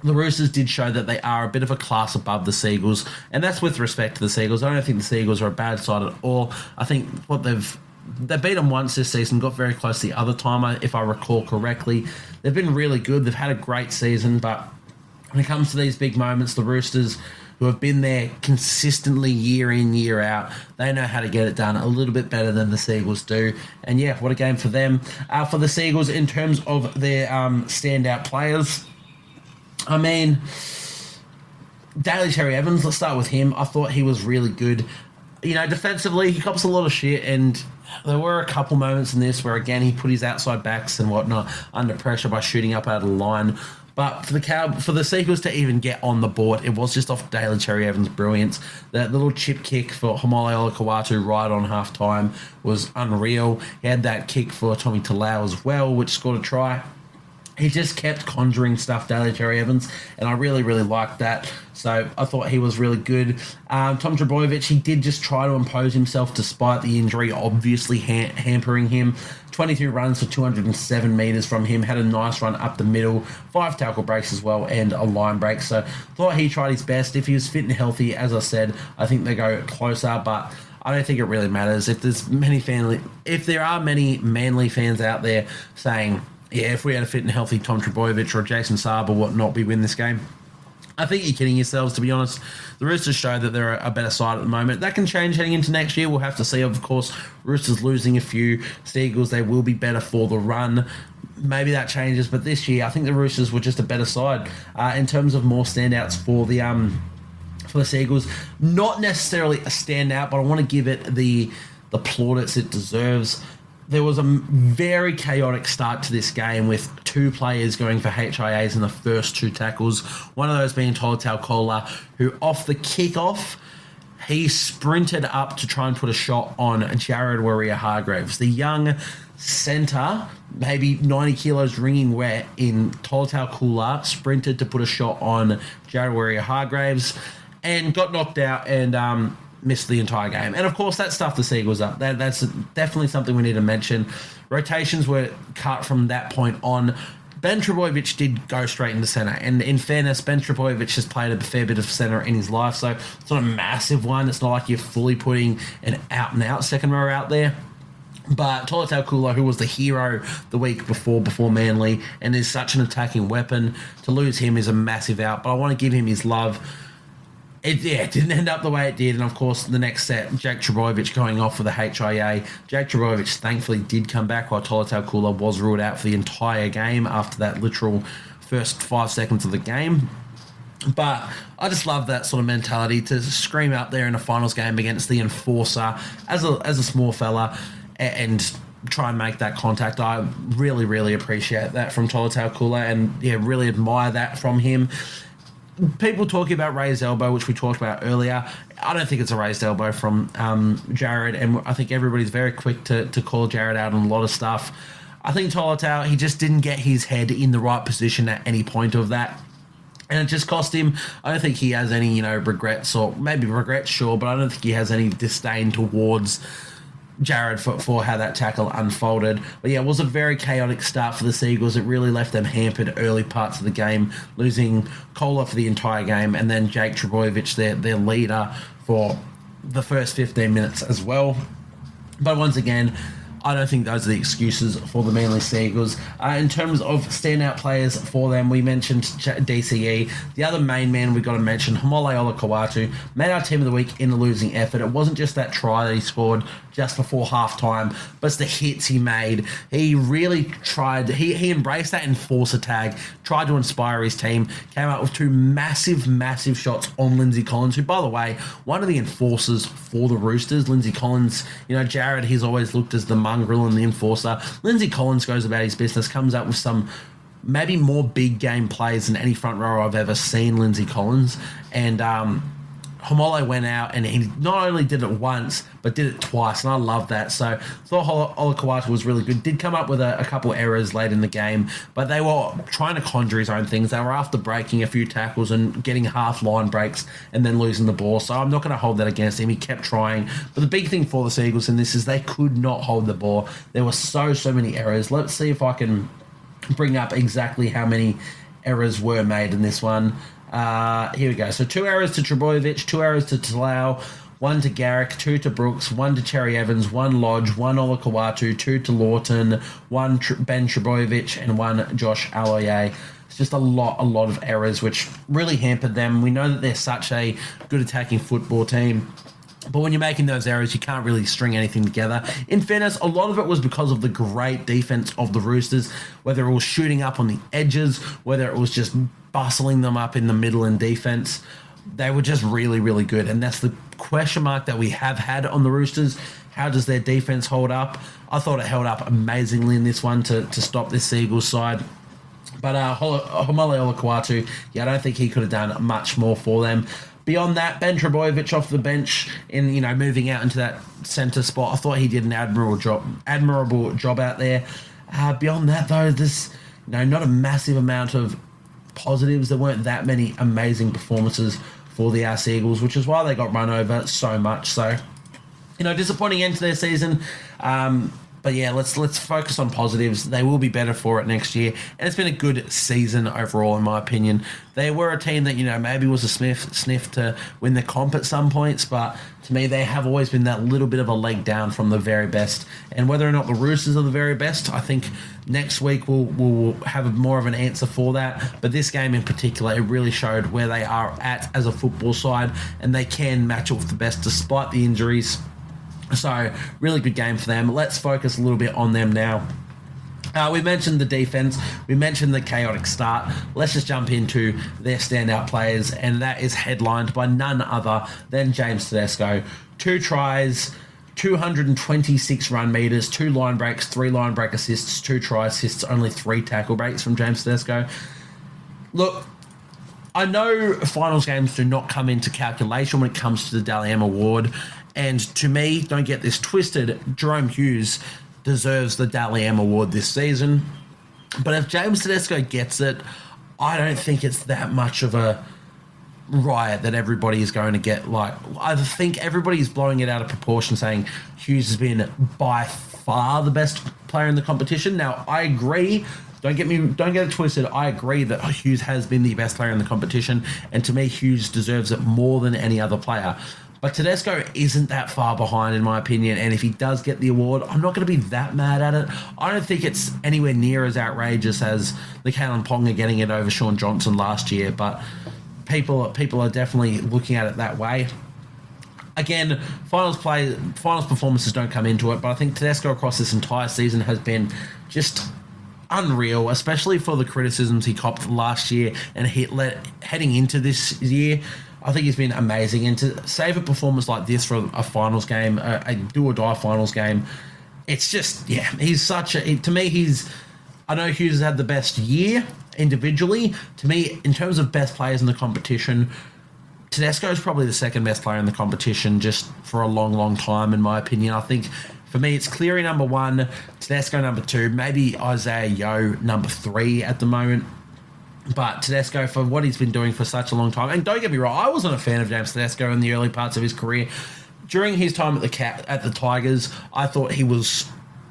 the Roosters did show that they are a bit of a class above the Seagulls, and that's with respect to the Seagulls. I don't think the Seagulls are a bad side at all. I think they beat them once this season, got very close the other time, if I recall correctly. They've been really good. They've had a great season, but when it comes to these big moments, the Roosters, who have been there consistently year in, year out, they know how to get it done a little bit better than the Seagulls do. And yeah, what a game for them. For the Seagulls, in terms of their standout players, I mean, Daly Cherry Evans, let's start with him. I thought he was really good. You know, defensively, he cops a lot of shit, and there were a couple moments in this where, again, he put his outside backs and whatnot under pressure by shooting up out of the line. But for the Seagulls to even get on the board, it was just off Daly Cherry Evans' brilliance. That little chip kick for Homole Olakau'atu right on half-time was unreal. He had that kick for Tommy Talau as well, which scored a try. He just kept conjuring stuff, Daly Cherry Evans, and I really, really liked that. So I thought he was really good. Tom Trbojevic, he did just try to impose himself despite the injury obviously hampering him. 22 runs for 207 metres from him, had a nice run up the middle, 5 tackle breaks as well, and a line break. So thought he tried his best. If he was fit and healthy, as I said, I think they go closer, but I don't think it really matters. If there are many Manly fans out there saying, yeah, if we had a fit and healthy Tom Trbojevic or Jason Saab or whatnot, we win this game, I think you're kidding yourselves, to be honest. The Roosters show that they're a better side at the moment. That can change heading into next year. We'll have to see. Of course, Roosters losing a few. Seagulls, they will be better for the run. Maybe that changes, but this year, I think the Roosters were just a better side in terms of more standouts for the Seagulls. Not necessarily a standout, but I want to give it the plaudits it deserves. There was a very chaotic start to this game with 2 players going for HIAs in the first 2 tackles. One of those being Tolutau Kola, who off the kickoff, he sprinted up to try and put a shot on Jared Warrior-Hargreaves. The young centre, maybe 90 kilos ringing wet in Tolutau Kola, sprinted to put a shot on Jared Warrior-Hargreaves and got knocked out and missed the entire game. And of course, that stuffed the Seagulls up. That's definitely something we need to mention. Rotations were cut from that point on. Ben Trbojevic did go straight into centre. And in fairness, Ben Trbojevic has played a fair bit of centre in his life, so it's not a massive one. It's not like you're fully putting an out-and-out second row out there. But Tolutau Kola, who was the hero the week before Manly, and is such an attacking weapon, to lose him is a massive out. But I want to give him his love. It didn't end up the way it did, and of course the next set, Jake Trbojevic going off with a HIA. Jake Trbojevic thankfully did come back, while Tolutau Kola was ruled out for the entire game after that literal first 5 seconds of the game. But I just love that sort of mentality to scream out there in a finals game against the enforcer as a small fella and try and make that contact. I really, really appreciate that from Tolutau Kula, and really admire that from him. People talking about raised elbow, which we talked about earlier. I don't think it's a raised elbow from Jared, and I think everybody's very quick to call Jared out on a lot of stuff. I think Tolutau, he just didn't get his head in the right position at any point of that. And it just cost him. I don't think he has any, regrets, or maybe regrets, sure, but I don't think he has any disdain towards Jared for how that tackle unfolded. But it was a very chaotic start for the Seagulls. It really left them hampered early parts of the game, losing Kohler for the entire game, and then Jake Trbojevic, their leader, for the first 15 minutes as well. But once again, I don't think those are the excuses for the Manly Seagulls. In terms of standout players for them, we mentioned DCE. The other main man we've got to mention, Homole Olakau'atu, made our team of the week in the losing effort. It wasn't just that try that he scored just before halftime, but it's the hits he made. He really tried, he embraced that enforcer tag, tried to inspire his team, came out with 2 massive, massive shots on Lindsay Collins, who, by the way, one of the enforcers for the Roosters. Lindsay Collins, Jared, he's always looked as the mongrel and the enforcer. Lindsay Collins goes about his business, comes up with some maybe more big game plays than any front rower I've ever seen Lindsay Collins. And Homole went out and he not only did it once, but did it twice, and I love that. So I thought Olakau'atu was really good. Did come up with a couple errors late in the game, but they were trying to conjure his own things. They were after breaking a few tackles and getting half line breaks and then losing the ball. So I'm not going to hold that against him. He kept trying. But the big thing for the Seagulls in this is they could not hold the ball. There were so many errors. Let's see if I can bring up exactly how many errors were made in this one. Here we go. So 2 errors to Trbojevic, 2 errors to Talau, 1 to Garrick, 2 to Brooks, 1 to Cherry Evans, 1 Lodge, 1 Olakau'atu, 2 to Lawton, 1 Ben Trbojevic, and 1 Josh Aloiai. It's just a lot of errors, which really hampered them. We know that they're such a good attacking football team, but when you're making those errors, you can't really string anything together. In fairness, a lot of it was because of the great defense of the Roosters, whether it was shooting up on the edges, whether it was just bustling them up in the middle in defense. They were just really, really good. And that's the question mark that we have had on the Roosters. How does their defense hold up? I thought it held up amazingly in this one to stop this Seagulls side. But Homole Olakau'atu, I don't think he could have done much more for them. Beyond that, Ben Trbojevic off the bench in moving out into that centre spot, I thought he did an admirable job out there. Beyond that, though, there's not a massive amount of positives. There weren't that many amazing performances for the Seagulls, which is why they got run over so much. So, disappointing end to their season. But let's focus on positives. They will be better for it next year, and it's been a good season overall, in my opinion. They were a team that maybe was a sniff to win the comp at some points, but to me, they have always been that little bit of a leg down from the very best. And whether or not the Roosters are the very best, I think next week we'll have more of an answer for that. But this game in particular, it really showed where they are at as a football side, and they can match up with the best despite the injuries. So, really good game for them. Let's focus a little bit on them now. We mentioned the defense. We mentioned the chaotic start. Let's just jump into their standout players, and that is headlined by none other than James Tedesco. 2 tries, 226 run meters, 2 line breaks, 3 line break assists, 2 try assists, only 3 tackle breaks from James Tedesco. Look, I know finals games do not come into calculation when it comes to the Dally M Award. And to me, don't get this twisted, Jerome Hughes deserves the Dally M Award this season. But if James Tedesco gets it, I don't think it's that much of a riot that everybody is going to get. I think everybody's blowing it out of proportion, saying Hughes has been by far the best player in the competition. Now, I agree. Don't get it twisted. I agree that Hughes has been the best player in the competition. And to me, Hughes deserves it more than any other player. But Tedesco isn't that far behind, in my opinion, and if he does get the award, I'm not going to be that mad at it. I don't think it's anywhere near as outrageous as the Kalen Ponga getting it over Sean Johnson last year, but people are definitely looking at it that way. Again, finals performances don't come into it, but I think Tedesco across this entire season has been just unreal, especially for the criticisms he copped last year and heading into this year. I think he's been amazing. And to save a performance like this for a finals game, a do-or-die finals game, it's just, he's such a... To me, I know Hughes has had the best year individually. To me, in terms of best players in the competition, Tedesco is probably the second best player in the competition just for a long, long time, in my opinion. I think for me, it's Cleary number 1, Tedesco number 2, maybe Isaiah Yeo number 3 at the moment. But Tedesco, for what he's been doing for such a long time, and don't get me wrong, I wasn't a fan of James Tedesco in the early parts of his career. During his time at the Tigers, I thought he was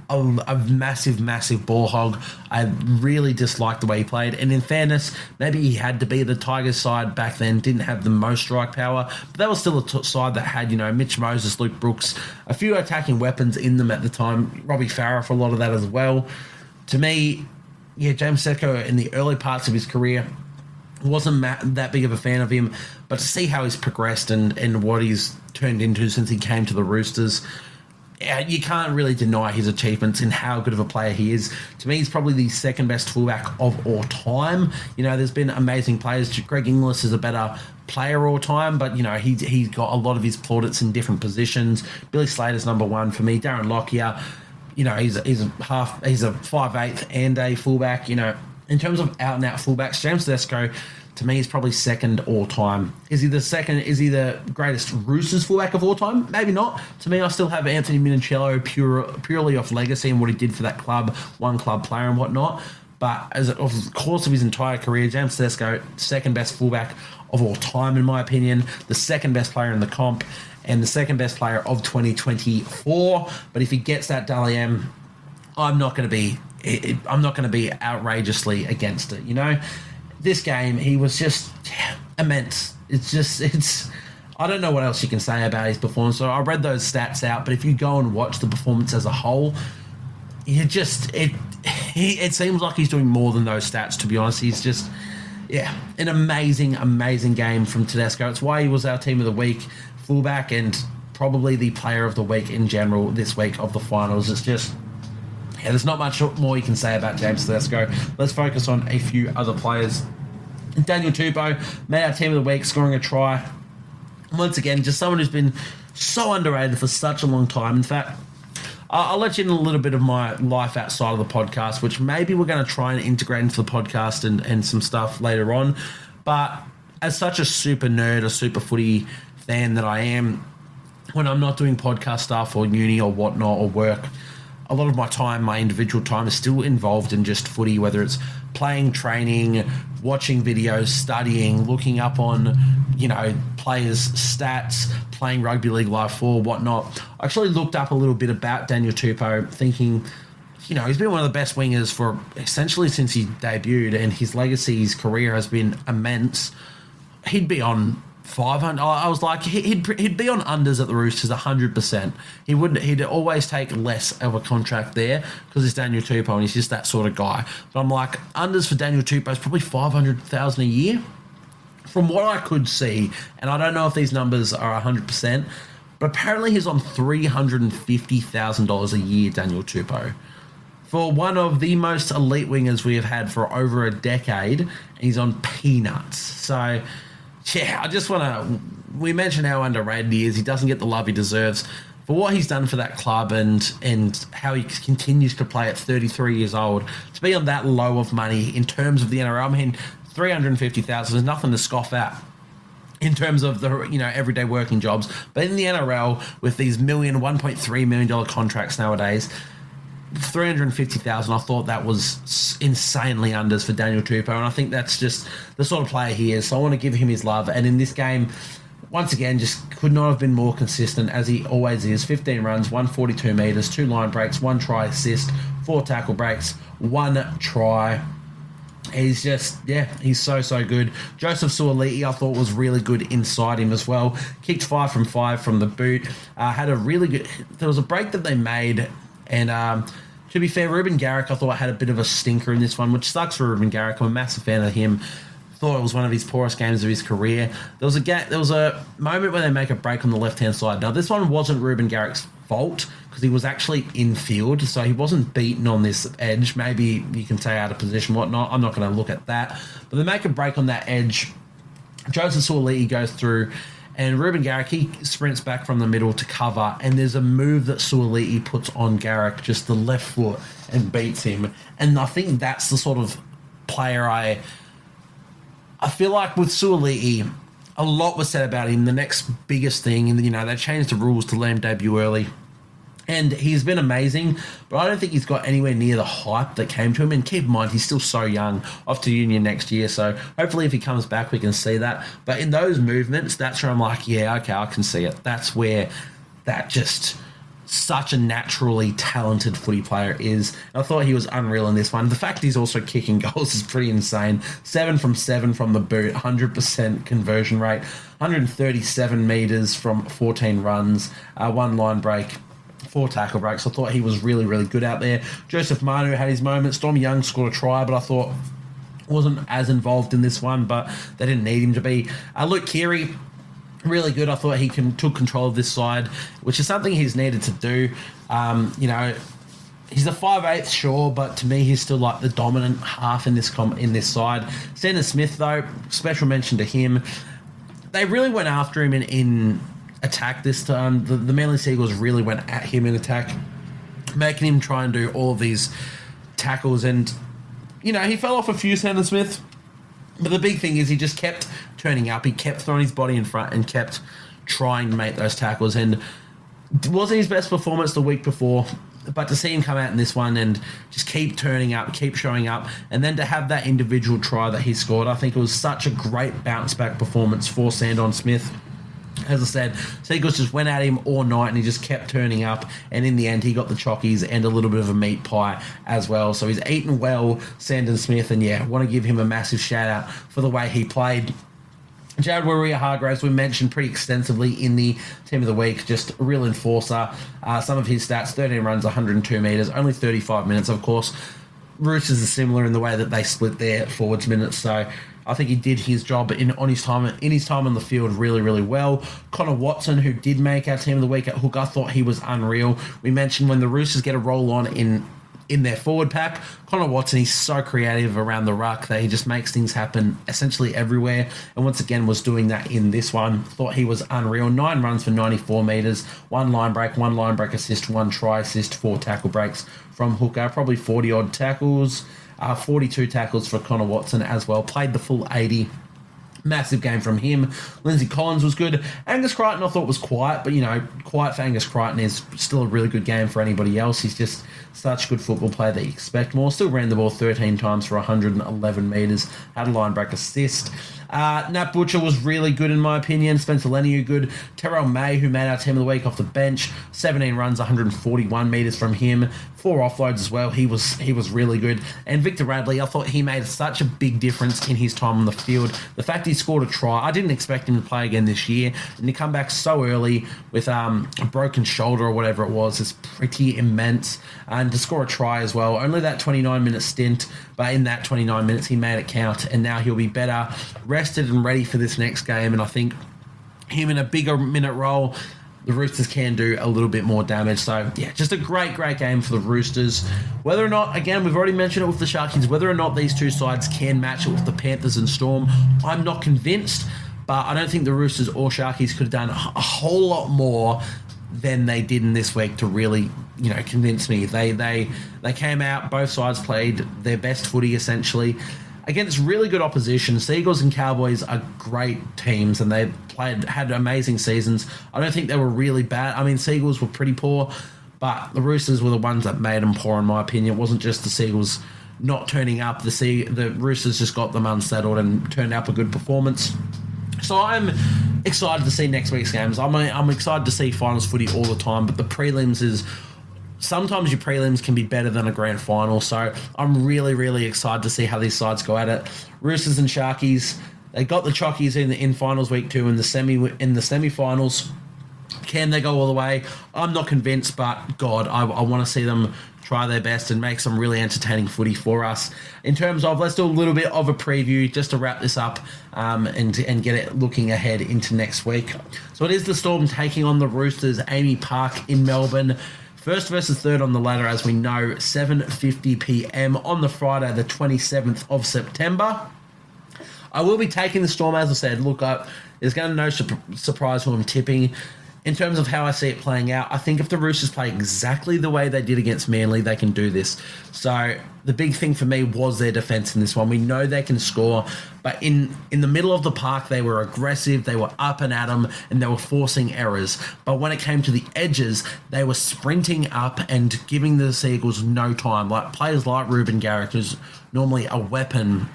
a massive, massive ball hog. I really disliked the way he played. And in fairness, maybe he had to be. The Tigers side back then didn't have the most strike power, but that was still a side that had, Mitch Moses, Luke Brooks, a few attacking weapons in them at the time. Robbie Farah for a lot of that as well. To me, James Tedesco in the early parts of his career, wasn't that big of a fan of him, but to see how he's progressed and what he's turned into since he came to the Roosters, you can't really deny his achievements and how good of a player he is. To me, he's probably the second best fullback of all time. There's been amazing players. Greg Inglis is a better player all time, but he's got a lot of his plaudits in different positions. Billy Slater's number 1 for me. Darren Lockyer, he's a 5'8" and a fullback. In terms of out and out fullbacks, James Tedesco, to me, is probably second all time. Is he the second? Is he the greatest Roosters fullback of all time? Maybe not. To me, I still have Anthony Minichiello purely off legacy and what he did for that club, one club player and whatnot. But over the course of his entire career, James Tedesco, second best fullback of all time, in my opinion, the second best player in the comp, and the second best player of 2024. But if he gets that Dally M, I'm not going to be outrageously against it. This game, he was just immense. I don't know what else you can say about his performance. So I read those stats out, but if you go and watch the performance as a whole, it seems like he's doing more than those stats, to be honest. He's just, an amazing, amazing game from Tedesco. It's why he was our team of the week fullback and probably the player of the week in general this week of the finals. It's just... there's not much more you can say about James Tedesco. Let's focus on a few other players. Daniel Tupou made our team of the week, scoring a try. Once again, just someone who's been so underrated for such a long time. In fact, I'll let you in a little bit of my life outside of the podcast, which maybe we're going to try and integrate into the podcast and some stuff later on. But as such a super nerd, a super footy fan that I am, when I'm not doing podcast stuff or uni or whatnot or work, a lot of my time, my individual time, is still involved in just footy, whether it's playing, training, watching videos, studying, looking up on, players' stats, playing Rugby League Live 4, whatnot. I actually looked up a little bit about Daniel Tupou, thinking, he's been one of the best wingers for essentially since he debuted, and his legacy, his career has been immense. He'd be on 500. I was like, he'd be on unders at the Roosters 100%. He'd always take less of a contract there because it's Daniel Tupou and he's just that sort of guy. But I'm like, unders for Daniel Tupou is probably $500,000 a year, from what I could see. And I don't know if these numbers are 100%, but apparently he's on $350,000 a year, Daniel Tupou, for one of the most elite wingers we have had for over a decade. And he's on peanuts. So, I just want to... We mentioned how underrated he is. He doesn't get the love he deserves for what he's done for that club and how he continues to play at 33 years old. To be on that low of money in terms of the NRL, I mean, $350,000 is nothing to scoff at in terms of the everyday working jobs. But in the NRL, with these $1.3 million contracts nowadays, $350,000, I thought that was insanely unders for Daniel Tupou, and I think that's just the sort of player he is. So I want to give him his love. And in this game, once again, just could not have been more consistent, as he always is. 15 runs, 142 metres, 2 line breaks, 1 try assist, 4 tackle breaks, 1 try. He's just, he's so good. Joseph Suaalii, I thought, was really good inside him as well. Kicked 5 from 5 from the boot. Had a really good... There was a break that they made, and to be fair, Ruben Garrick, I thought, had a bit of a stinker in this one, which sucks for Ruben Garrick. I'm a massive fan of him. Thought it was one of his poorest games of his career. There was a moment where they make a break on the left-hand side. Now, this one wasn't Ruben Garrick's fault because he was actually in field, so he wasn't beaten on this edge. Maybe you can say out of position, whatnot. I'm not going to look at that. But they make a break on that edge. Joseph Suaalii goes through, and Ruben Garrick, he sprints back from the middle to cover, and there's a move that Suaalii puts on Garrick, just the left foot, and beats him. And I think that's the sort of player I feel like with Suaalii, a lot was said about him. The next biggest thing, and they changed the rules to let him debut early. And he's been amazing, but I don't think he's got anywhere near the hype that came to him. And keep in mind, he's still so young, off to union next year. So hopefully if he comes back, we can see that. But in those movements, that's where I'm like, yeah, okay, I can see it. That's where that just such a naturally talented footy player is. I thought he was unreal in this one. The fact he's also kicking goals is pretty insane. 7 from 7 from the boot, 100% conversion rate, 137 metres from 14 runs, 1 line break, 4 tackle breaks. I thought he was really, really good out there. Joseph Manu had his moments. Stormy Young scored a try, but I thought wasn't as involved in this one, but they didn't need him to be. Luke Keary, really good. I thought he took control of this side, which is something he's needed to do. He's a 5/8, sure, but to me, he's still like the dominant half in this side. Sandon Smith, though, special mention to him. They really went after him in attack this time. The Manly Seagulls really went at him in attack, making him try and do all of these tackles. And, he fell off a few, Sandon Smith. But the big thing is he just kept turning up. He kept throwing his body in front and kept trying to make those tackles. And it wasn't his best performance the week before, but to see him come out in this one and just keep turning up, keep showing up, and then to have that individual try that he scored, I think it was such a great bounce-back performance for Sandon Smith. As I said, Seagulls just went at him all night and he just kept turning up, and in the end he got the chockies and a little bit of a meat pie as well. So he's eaten well, Sandon Smith, and yeah, want to give him a massive shout out for the way he played. Jared Waerea-Hargreaves, we mentioned pretty extensively in the Team of the Week, just a real enforcer. Some of his stats, 13 runs, 102 metres, only 35 minutes, of course. Roosters are similar in the way that they split their forwards minutes, so I think he did his job in his time on the field really, really well. Connor Watson, who did make our Team of the Week at hook, I thought he was unreal. We mentioned when the Roosters get a roll on in their forward pack, Connor Watson, he's so creative around the ruck that he just makes things happen essentially everywhere, and once again was doing that in this one. Thought he was unreal. 9 runs for 94 metres, 1 line break assist, 1 try assist, 4 tackle breaks from hooker, probably 40 odd tackles, 42 tackles for Connor Watson as well, played the full 80. Massive game from him. Lindsay Collins was good. Angus Crichton I thought was quiet, but quiet for Angus Crichton is still a really good game for anybody else. He's just such a good football player that you expect more. Still ran the ball 13 times for 111 metres. Had a line break assist. Nat Butcher was really good in my opinion. Spencer Leniu good. Terrell May, who made our Team of the Week off the bench, 17 runs, 141 metres from him. 4 offloads as well. He was really good. And Victor Radley, I thought he made such a big difference in his time on the field. The fact he scored a try, I didn't expect him to play again this year, and to come back so early with a broken shoulder or whatever it was is pretty immense. And to score a try as well, only that 29-minute stint, but in that 29 minutes he made it count, and now he'll be better rested and ready for this next game. And I think him in a bigger minute role, the Roosters can do a little bit more damage. So, yeah, just a great, great game for the Roosters. Whether or not, again, we've already mentioned it with the Sharkies, whether or not these two sides can match it with the Panthers and Storm, I'm not convinced. But I don't think the Roosters or Sharkies could have done a whole lot more than they did in this week to really, convince me. They came out, both sides played their best footy, essentially, against really good opposition. Seagulls and Cowboys are great teams, and they had amazing seasons. I don't think they were really bad. I mean, Seagulls were pretty poor, but the Roosters were the ones that made them poor, in my opinion. It wasn't just the Seagulls not turning up. The Roosters just got them unsettled and turned up a good performance. So I'm excited to see next week's games. I'm excited to see finals footy all the time, but the prelims is... Sometimes your prelims can be better than a grand final, so I'm really, really excited to see how these sides go at it. Roosters and Sharkies, they got the Chockies in finals week 2 in the semi-finals. Can they go all the way? I'm not convinced, but God, I want to see them try their best and make some really entertaining footy for us. In terms of, let's do a little bit of a preview just to wrap this up and get it looking ahead into next week. So it is the Storm taking on the Roosters, Amy Park in Melbourne. First versus third on the ladder, as we know, 7:50 p.m. on the Friday, the 27th of September. I will be taking the Storm, as I said. Look, there's going to be no surprise who I'm tipping. In terms of how I see it playing out, I think if the Roosters play exactly the way they did against Manly, they can do this. So the big thing for me was their defence in this one. We know they can score, but in the middle of the park, they were aggressive, they were up and at them, and they were forcing errors. But when it came to the edges, they were sprinting up and giving the Seagulls no time. Like players like Ruben Garrick, who's normally a weapon.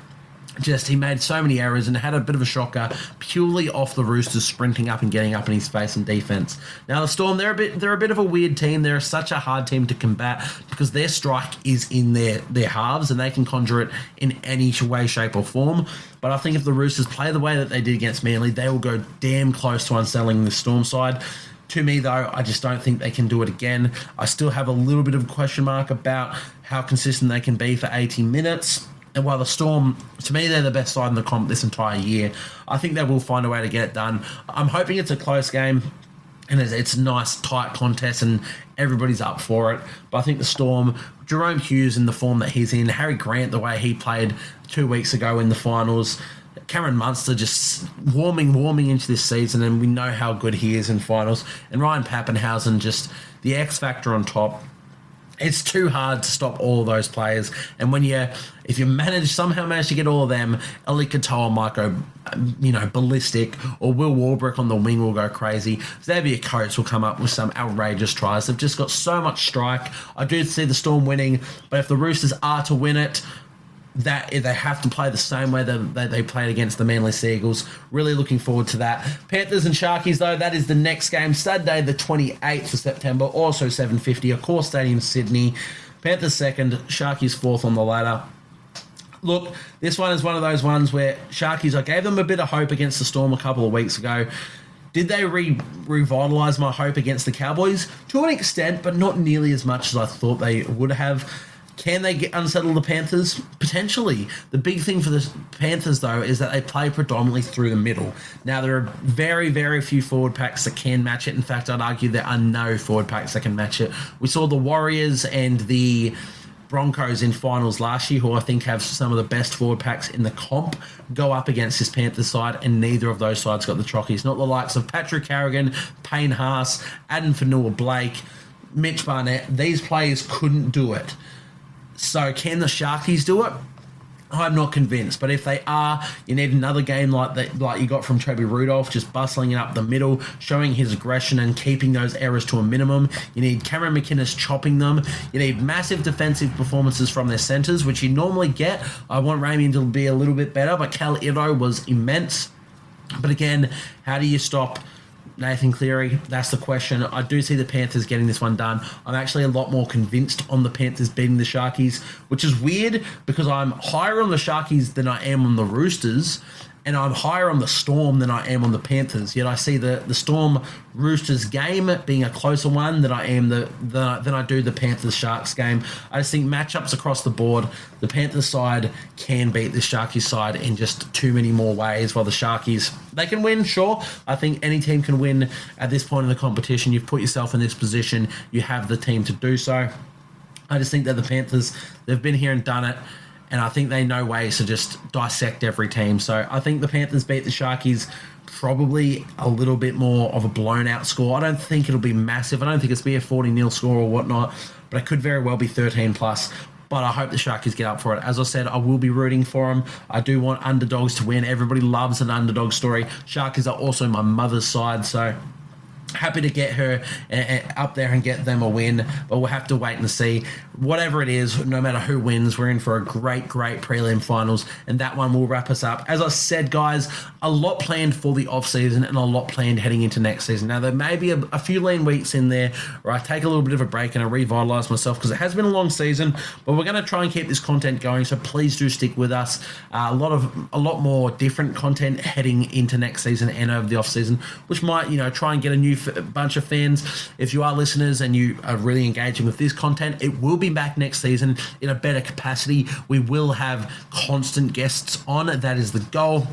He made so many errors and had a bit of a shocker purely off the Roosters sprinting up and getting up in his face in defence. Now the Storm, they're a bit of a weird team. They're such a hard team to combat because their strike is in their halves and they can conjure it in any way, shape or form. But I think if the Roosters play the way that they did against Manly, they will go damn close to unsettling the Storm side. To me, though, I just don't think they can do it again. I still have a little bit of a question mark about how consistent they can be for 80 minutes. And while the Storm, to me, they're the best side in the comp this entire year, I think they will find a way to get it done. I'm hoping it's a close game and it's a nice, tight contest and everybody's up for it. But I think the Storm, Jerome Hughes in the form that he's in, Harry Grant the way he played 2 weeks ago in the finals, Cameron Munster just warming into this season, and we know how good he is in finals. And Ryan Pappenhausen, just the X factor on top. It's too hard to stop all of those players. And if you somehow manage to get all of them, Ali Katoa might go, ballistic, or Will Warbrick on the wing will go crazy. Xavier Coates will come up with some outrageous tries. They've just got so much strike. I do see the Storm winning, but if the Roosters are to win it, that they have to play the same way that they played against the Manly Seagulls. Really looking forward to that. Panthers and Sharkies, though, that is the next game, Saturday the 28th of September, also 7:50, Accor Stadium, Sydney. Panthers second, Sharkies fourth on the ladder. Look, this one is one of those ones where Sharkies, I gave them a bit of hope against the Storm a couple of weeks ago. Did they revitalise my hope against the Cowboys? To an extent, but not nearly as much as I thought they would have. Can they unsettle the Panthers? Potentially. The big thing for the Panthers, though, is that they play predominantly through the middle. Now, there are very, very few forward packs that can match it. In fact, I'd argue there are no forward packs that can match it. We saw the Warriors and the Broncos in finals last year, who I think have some of the best forward packs in the comp, go up against this Panthers side, and neither of those sides got the trockies. Not the likes of Patrick Carrigan, Payne Haas, Adam Fanua-Blake, Mitch Barnett. These players couldn't do it. So can the Sharkies do it? I'm not convinced. But if they are, you need another game like you got from Toby Rudolph, just bustling it up the middle, showing his aggression and keeping those errors to a minimum. You need Cameron McInnes chopping them. You need massive defensive performances from their centres, which you normally get. I want Raymond to be a little bit better, but Cal Iro was immense. But again, how do you stop Nathan Cleary? That's the question. I do see the Panthers getting this one done. I'm actually a lot more convinced on the Panthers beating the Sharkies, which is weird because I'm higher on the Sharkies than I am on the Roosters, and I'm higher on the Storm than I am on the Panthers. Yet I see the Storm Roosters game being a closer one than I do the Panthers Sharks game. I just think matchups across the board, the Panthers side can beat the Sharkies side in just too many more ways, while the Sharkies, they can win, sure. I think any team can win at this point in the competition. You've put yourself in this position. You have the team to do so. I just think that the Panthers, they've been here and done it. And I think they know ways to just dissect every team. So I think the Panthers beat the Sharkies probably a little bit more of a blown-out score. I don't think it'll be massive. I don't think it's be a 40-0 score or whatnot, but it could very well be 13+. But I hope the Sharkies get up for it. As I said, I will be rooting for them. I do want underdogs to win. Everybody loves an underdog story. Sharkies are also my mother's side, so happy to get her up there and get them a win, but we'll have to wait and see. Whatever it is, no matter who wins, we're in for a great prelim finals, and that one will wrap us up. As I said, guys, a lot planned for the off-season and a lot planned heading into next season. Now, there may be a few lean weeks in there where I take a little bit of a break and I revitalise myself because it has been a long season, but we're going to try and keep this content going, so please do stick with us. A lot more different content heading into next season and over the off-season, which might, try and get a bunch of fans. If you are listeners and you are really engaging with this content, it will be back next season in a better capacity. We will have constant guests on. That is the goal.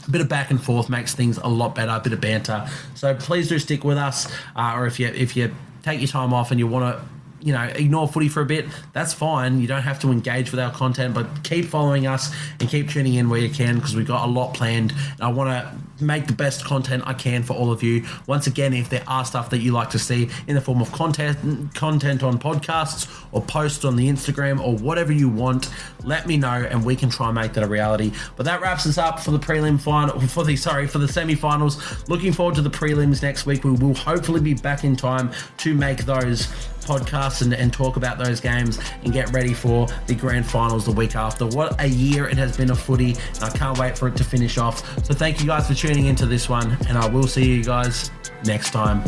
A bit of back and forth makes things a lot better, a bit of banter. So please do stick with us. Or if you take your time off and you want to, ignore footy for a bit, that's fine. You don't have to engage with our content, but keep following us and keep tuning in where you can, because we've got a lot planned. And I want to make the best content I can for all of you. Once again, if there are stuff that you like to see in the form of content on podcasts or posts on the Instagram or whatever you want, let me know and we can try and make that a reality. But that wraps us up for the for the semi-finals. Looking forward to the prelims next week. We will hopefully be back in time to make those podcasts and talk about those games and get ready for the grand finals the week after. What a year it has been of footy, and I can't wait for it to finish off. So thank you guys for tuning into this one, and I will see you guys next time.